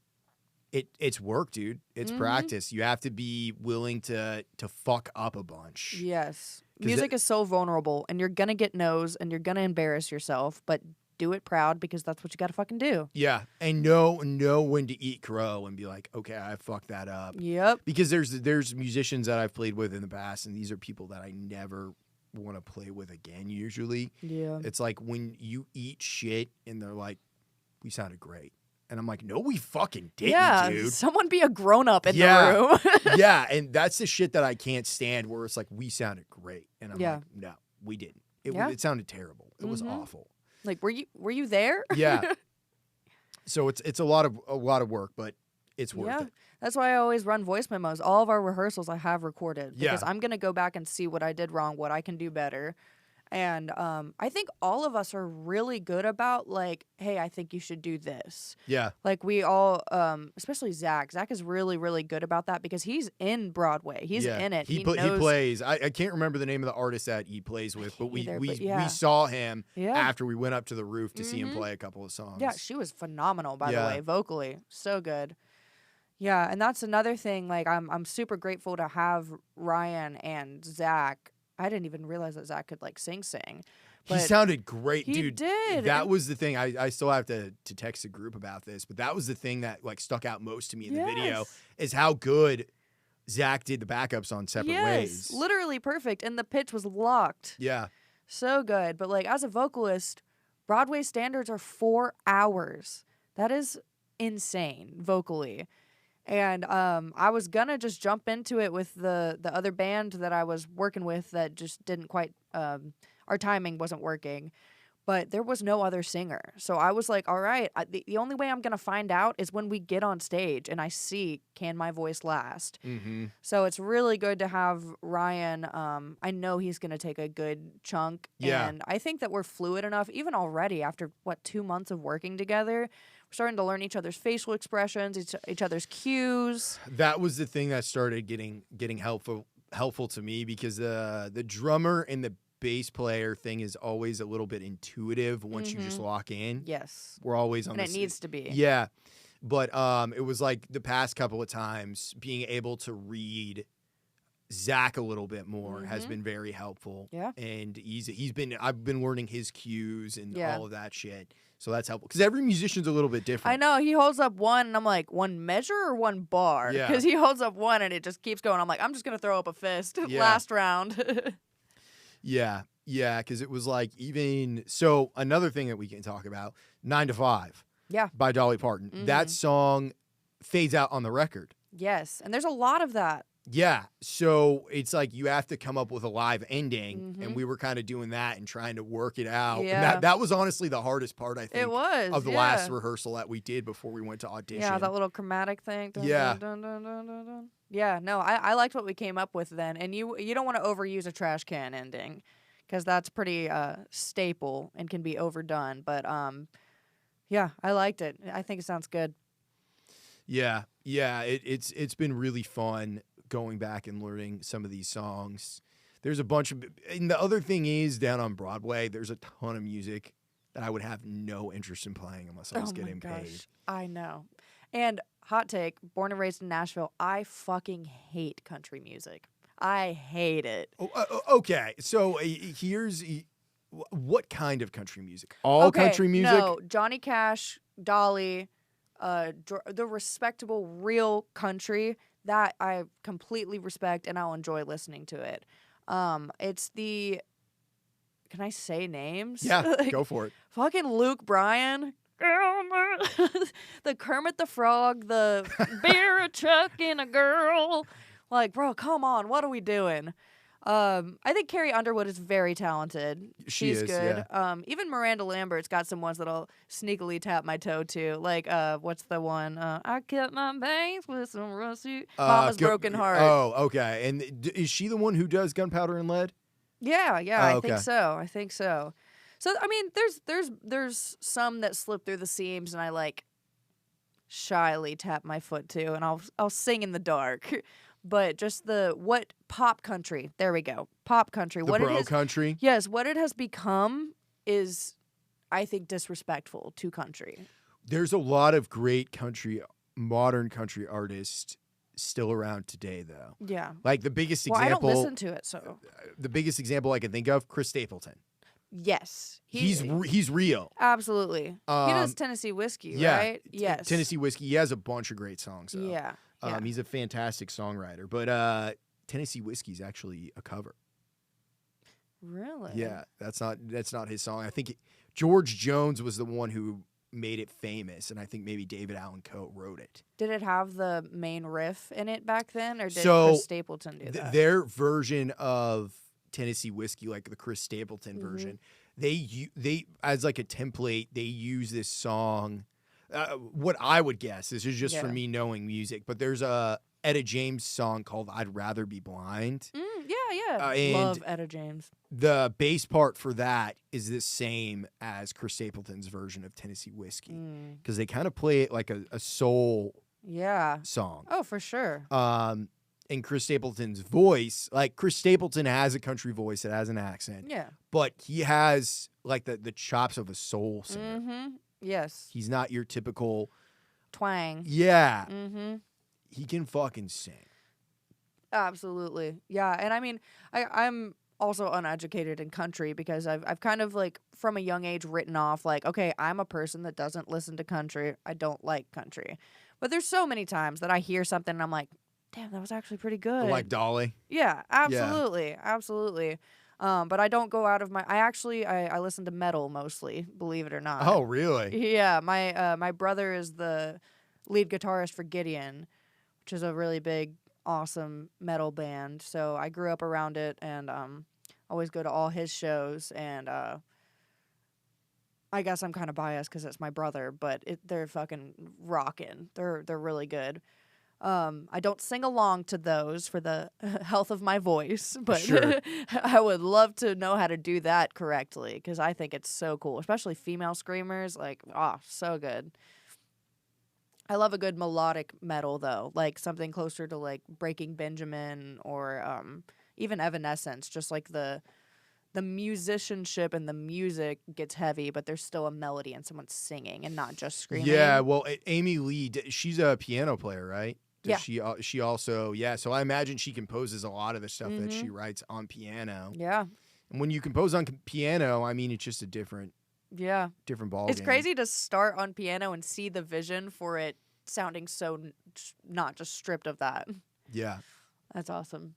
it's work, dude. It's practice. You have to be willing to fuck up a bunch. Yes. Music is so vulnerable, and you're going to get no's, and you're going to embarrass yourself, but do it proud because that's what you got to fucking do. Yeah, and know when to eat crow and be like, okay, I fucked that up. Yep. Because there's musicians that I've played with in the past, and these are people that I never want to play with again usually. Yeah. It's like when you eat shit, and they're like, we sounded great. And I'm like, no, we fucking didn't, dude. Someone be a grown-up in the room. Yeah, and that's the shit that I can't stand where it's like, we sounded great. And I'm like, no, we didn't. It sounded terrible. It was awful. Like, were you there? Yeah. So it's a lot of work, but it's worth it. That's why I always run voice memos. All of our rehearsals I have recorded. Because I'm going to go back and see what I did wrong, what I can do better. And I think all of us are really good about, like, hey, I think you should do this. Yeah. Like, we all, especially Zach. Zach is really, really good about that because he's in Broadway. He's in it. He plays. I can't remember the name of the artist that he plays with, but we saw him after we went up to the roof to see him play a couple of songs. Yeah, she was phenomenal, by the way, vocally. So good. Yeah, and that's another thing. Like, I'm super grateful to have Ryan and Zach. I didn't even realize that Zach could, like, sing. He sounded great, dude. He did. That was the thing. I still have to text the group about this, but that was the thing that, like, stuck out most to me in the video is how good Zach did the backups on Separate Ways. Literally perfect, and the pitch was locked. Yeah. So good. But, like, as a vocalist, Broadway standards are 4 hours. That is insane, vocally. And I was going to just jump into it with the other band that I was working with that just didn't quite, our timing wasn't working. But there was no other singer. So I was like, all right, the only way I'm going to find out is when we get on stage and I see, can my voice last? Mm-hmm. So it's really good to have Ryan. I know he's going to take a good chunk. Yeah. And I think that we're fluid enough, even already after, 2 months of working together. We're starting to learn each other's facial expressions, each other's cues. That was the thing that started getting helpful to me because the drummer and the bass player thing is always a little bit intuitive once you just lock in. Yes. We're always on and it needs to be. Yeah. But it was like the past couple of times being able to read Zach a little bit more has been very helpful. Yeah. And I've been learning his cues and all of that shit. So that's helpful. Because every musician's a little bit different. I know. He holds up one, and I'm like, one measure or one bar? Yeah. Because he holds up one, and it just keeps going. I'm like, I'm just going to throw up a fist. Last round. Yeah. Yeah. Because it was like so another thing that we can talk about, 9 to 5. Yeah. By Dolly Parton. Mm-hmm. That song fades out on the record. Yes. And there's a lot of that. Yeah, so it's like you have to come up with a live ending, and we were kind of doing that and trying to work it out. Yeah. And that was honestly the hardest part, I think, it was, of the last rehearsal that we did before we went to audition. Yeah, that little chromatic thing. Dun, yeah. Dun, dun, dun, dun, dun. Yeah, no, I liked what we came up with then. And you don't want to overuse a trash can ending because that's pretty staple and can be overdone. But, yeah, I liked it. I think it sounds good. Yeah, it's been really fun going back and learning some of these songs. There's a bunch of, and the other thing is down on Broadway, there's a ton of music that I would have no interest in playing unless I was getting paid. I know. And hot take, born and raised in Nashville, I fucking hate country music. I hate it. Okay, so here's, what kind of country music? All country music? No, Johnny Cash, Dolly, the respectable real country that I completely respect and I'll enjoy listening to it. It's the, can I say names? Yeah, go for it. Fucking Luke Bryan. The Kermit the Frog, the beer, a truck, and a girl. Like, bro, come on, what are we doing? I think Carrie Underwood is very talented. She's is, good. yeah. Even Miranda Lambert's got some ones that I'll sneakily tap my toe to. Like, what's the one? I kept my bangs with some rusty. Mama's Broken Heart. Oh, okay. And is she the one who does Gunpowder and Lead? Yeah, Oh, I think so. So I mean, there's some that slip through the seams, and I like shyly tap my foot to, and I'll sing in the dark. But just what pop country? There we go, pop country. The bro country. Yes, what it has become is, I think, disrespectful to country. There's a lot of great modern country artists still around today, though. Yeah. Like the biggest example. I don't listen to it, so. The biggest example I can think of, Chris Stapleton. Yes. He's real. Absolutely. He does Tennessee Whiskey, right? Yes. Tennessee Whiskey. He has a bunch of great songs, though. Yeah. He's a fantastic songwriter. But Tennessee Whiskey is actually a cover. Really? Yeah. That's not his song. I think George Jones was the one who made it famous, and I think maybe David Allan Coe wrote it. Did it have the main riff in it back then, or did Chris Stapleton do that? Their version of Tennessee Whiskey, like the Chris Stapleton version, they as like a template, they use this song. What I would guess, this is just for me knowing music, but there's a Etta James song called "I'd Rather Be Blind." And love Etta James. The bass part for that is the same as Chris Stapleton's version of Tennessee Whiskey, because they kind of play it like a soul song. Oh, for sure. And Chris Stapleton's voice, like Chris Stapleton has a country voice, it has an accent. Yeah. But he has like the chops of a soul singer. Mm-hmm. Yes. He's not your typical twang. Yeah. Mm-hmm. He can fucking sing. Absolutely. Yeah. And I mean, I'm also uneducated in country because I've kind of like from a young age written off like, okay, I'm a person that doesn't listen to country. I don't like country. But there's so many times that I hear something and I'm like, damn, that was actually pretty good. Like Dolly? Yeah, absolutely. Yeah. Absolutely. But I don't go out of my. I listen to metal mostly, believe it or not. Oh, really? Yeah, my brother is the lead guitarist for Gideon, which is a really big, awesome metal band. So I grew up around it, and always go to all his shows. And I guess I'm kind of biased because it's my brother, but they're fucking rocking. They're really good. I don't sing along to those for the health of my voice, but sure. I would love to know how to do that correctly because I think it's so cool, especially female screamers. Like, so good. I love a good melodic metal though, like something closer to like Breaking Benjamin or even Evanescence. Just like the musicianship and the music gets heavy, but there's still a melody and someone's singing and not just screaming. Yeah, well, Amy Lee, she's a piano player, right? She also, so I imagine she composes a lot of the stuff that she writes on piano. Yeah. And when you compose on piano, I mean, it's just a different ball It's game. crazy to start on piano and see the vision for it sounding so not just stripped of that. Yeah. That's awesome.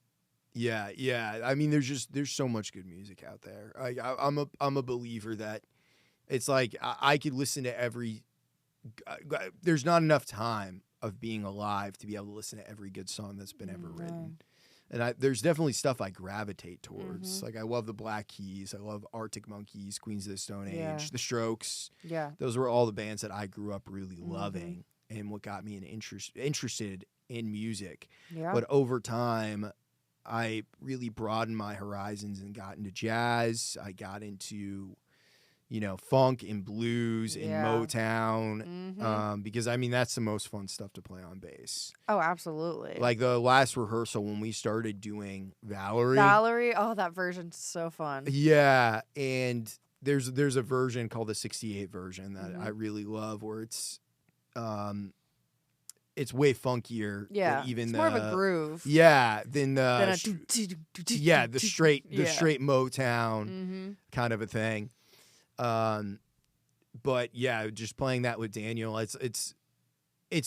Yeah. I mean, there's so much good music out there. I'm a believer that it's like I could listen to every. There's not enough time of being alive to be able to listen to every good song that's been ever written. And there's definitely stuff I gravitate towards. Like I love the Black Keys, I love Arctic Monkeys, Queens of the Stone Age, The Strokes. Yeah, those were all the bands that I grew up really loving, and what got me interested in music. Yeah. But over time, I really broadened my horizons and got into jazz. I got into funk and blues and Motown, because I mean that's the most fun stuff to play on bass. Oh, absolutely! Like the last rehearsal when we started doing Valerie. Oh, that version's so fun. Yeah, and there's a version called the '68 version that I really love, where it's way funkier. Yeah, than even it's more of a groove. Yeah, than the straight Motown kind of a thing. But yeah, just playing that with Daniel, it's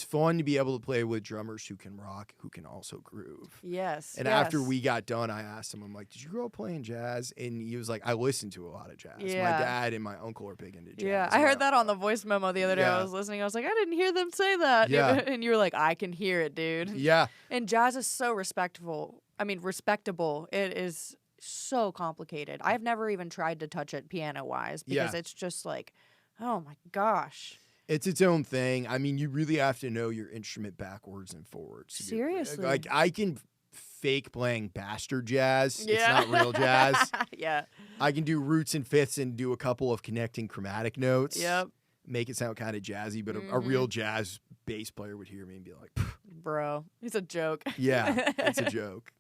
fun to be able to play with drummers who can rock, who can also groove. Yes. And after we got done, I asked him, I'm like, did you grow up playing jazz? And he was like, I listen to a lot of jazz. Yeah. My dad and my uncle are big into jazz. Yeah, I heard that on the voice memo the other day. I was listening. I was like, I didn't hear them say that. Yeah. And you were like, I can hear it, dude. Yeah. And jazz is so respectful respectable. It is so complicated. I've never even tried to touch it piano-wise because it's just like, oh my gosh. It's its own thing. I mean, you really have to know your instrument backwards and forwards. Seriously. Like, I can fake playing bastard jazz. It's not real jazz. Yeah. I can do roots and fifths and do a couple of connecting chromatic notes. Yep. Make it sound kind of jazzy, but a real jazz bass player would hear me and be like, bro, he's a joke. Yeah, it's a joke.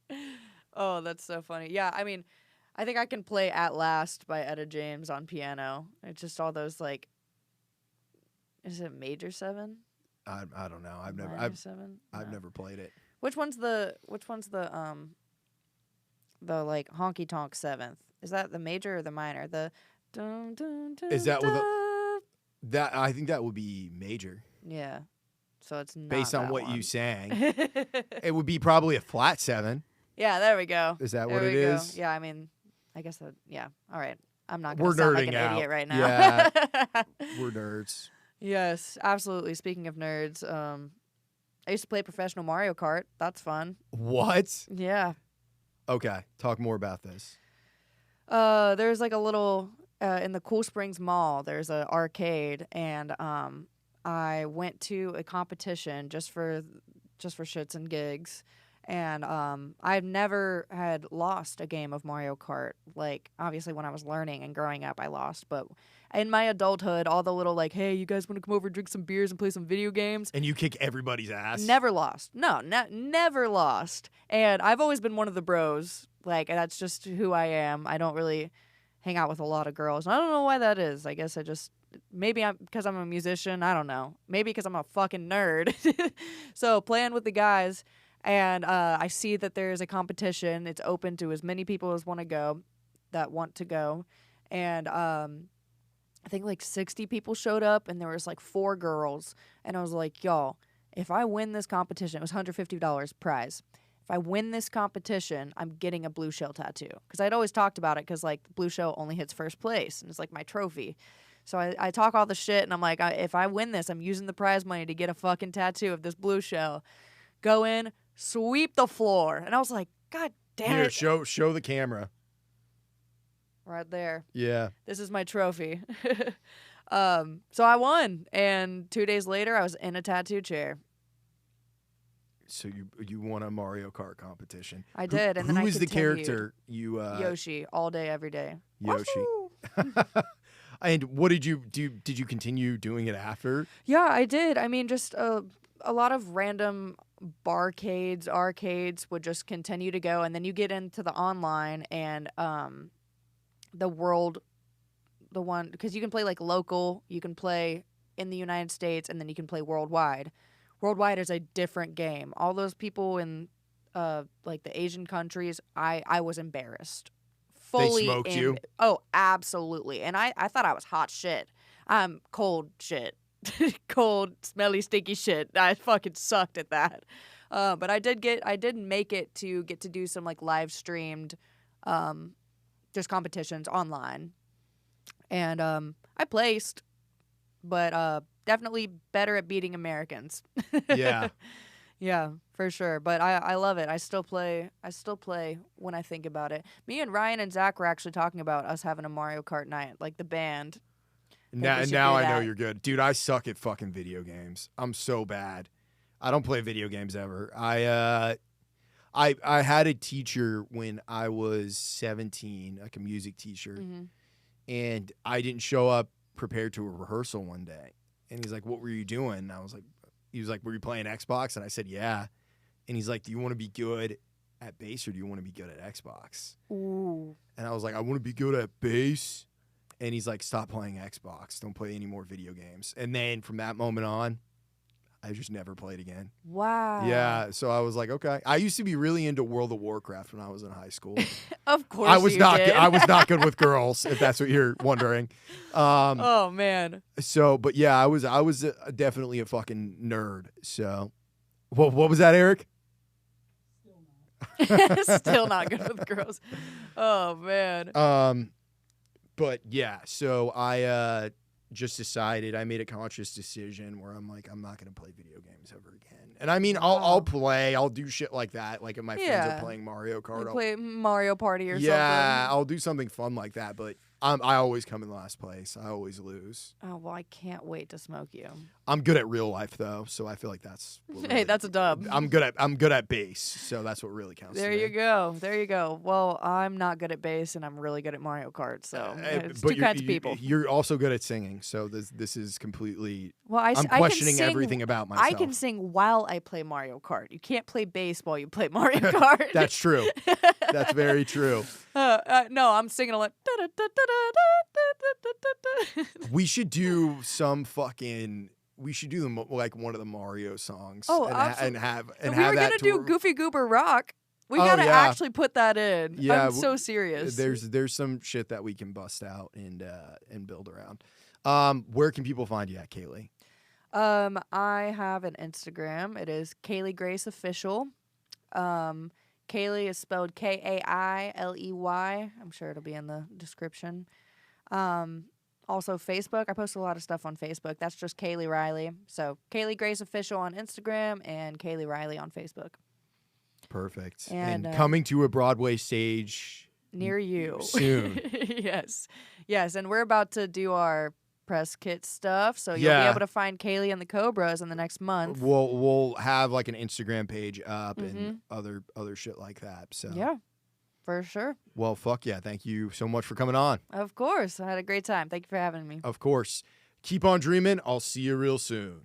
Oh, that's so funny. Yeah, I mean, I think I can play At Last by Etta James on piano. It's just all those, like, is it major 7? I don't know. I've never played it. Which one's the like honky tonk 7th? Is that the major or the minor? The dun, dun, dun, is that with that? I think that would be major. Yeah. So it's not based on that what one. You sang. It would be probably a flat 7. Yeah, there we go. Is that what it is? Yeah, I mean, I guess that. Yeah. All right. I'm not going We're to sound nerding like an out. idiot right now. Yeah. We're nerds. Yes, absolutely. Speaking of nerds, I used to play professional Mario Kart. That's fun. What? Yeah. Okay, talk more about this. There's like a little in the Cool Springs Mall. There's an arcade, and I went to a competition just for shits and gigs, and I've never had lost a game of Mario Kart. Like, obviously, when I was learning and growing up, I lost, but in my adulthood, all the little, like, hey, you guys want to come over and drink some beers and play some video games? And you kick everybody's ass? Never lost. No, never lost. And I've always been one of the bros. Like, that's just who I am. I don't really hang out with a lot of girls. I don't know why that is. I guess maybe because I'm a musician. I don't know. Maybe because I'm a fucking nerd. So playing with the guys, and I see that there's a competition. It's open to as many people as want to go. And I think like 60 people showed up, and there was like 4 girls. And I was like, y'all, if I win this competition, it was $150 prize. If I win this competition, I'm getting a blue shell tattoo. Because I'd always talked about it because, like, the blue shell only hits first place. And it's like my trophy. So I talk all the shit, and I'm like, if I win this, I'm using the prize money to get a fucking tattoo of this blue shell. Go in, sweep the floor. And I was like, God damn it. Here, show the camera. Right there. Yeah. This is my trophy. So I won, and 2 days later, I was in a tattoo chair. So you won a Mario Kart competition. I did, and then I Who is the continued. character you? Yoshi, all day, every day. Yoshi. And what did you do? Did you continue doing it after? Yeah, I did. I mean, just a lot of random barcades, arcades would just continue to go, and then you get into the online and the one, because you can play like local, you can play in the United States, and then you can play worldwide. Worldwide is a different game. All those people in like the Asian countries, I was embarrassed. Fully they smoked you? Oh, absolutely. And I thought I was hot shit. I'm cold shit. Cold, smelly, stinky shit. I fucking sucked at that. But I did make it to get to do some like live streamed just competitions online. And I placed, but definitely better at beating Americans. Yeah. Yeah, for sure. But I love it. I still play when I think about it. Me and Ryan and Zach were actually talking about us having a Mario Kart night, like the band. Now I know you're good. Dude, I suck at fucking video games. I'm so bad. I don't play video games ever. I had a teacher when I was 17, like a music teacher, and I didn't show up prepared to a rehearsal one day. And he's like, "What were you doing?" And he was like, "Were you playing Xbox?" And I said, "Yeah." And he's like, "Do you want to be good at bass or do you want to be good at Xbox?" Ooh. And I was like, "I want to be good at bass." And he's like, "Stop playing Xbox. Don't play any more video games." And then from that moment on, I just never played again. Wow. Yeah. So I was like, okay. I used to be really into World of Warcraft when I was in high school. Of course I was you not. did. I was not good with girls, if that's what you're wondering. Oh man. So, but yeah, I was definitely a fucking nerd. So, what was that, Eric? Still not good with girls. Oh man. But yeah, so I just decided, I made a conscious decision where I'm like, I'm not going to play video games ever again. And I mean, I'll play, I'll do shit like that. Like if my friends are playing Mario Kart, I'll play Mario Party or something. Yeah, I'll do something fun like that. But I always come in last place. I always lose. Oh, well, I can't wait to smoke you. I'm good at real life though, so I feel like that's hey, that's a dub. I'm good at bass, so that's what really counts. There you go. There you go. Well, I'm not good at bass, and I'm really good at Mario Kart. So it's two kinds of people. You're also good at singing, so this is completely. Well, I'm questioning everything about myself. I can sing while I play Mario Kart. You can't play bass while you play Mario Kart. That's true. That's very true. No, I'm singing a lot. We should do some fucking. We should do them like one of the Mario songs. Oh, and have we were gonna do Goofy Goober Rock. We gotta actually put that in. Yeah, I'm so serious. There's some shit that we can bust out and build around. Where can people find you at, Kailey? I have an Instagram. It is Kailey Grace Official. Kailey is spelled Kailey. I'm sure it'll be in the description. Also Facebook. I post a lot of stuff on Facebook. That's just Kailey Riley. So Kailey Grace Official on Instagram and Kailey Riley on Facebook. Perfect. And coming to a Broadway stage near you soon. Yes. And we're about to do our press kit stuff, so you'll be able to find Kailey and the Kobras in the next month. We'll have like an Instagram page up and other shit like that. So yeah, for sure. Well, fuck yeah! Thank you so much for coming on. Of course, I had a great time. Thank you for having me. Of course. Keep on dreaming. I'll see you real soon.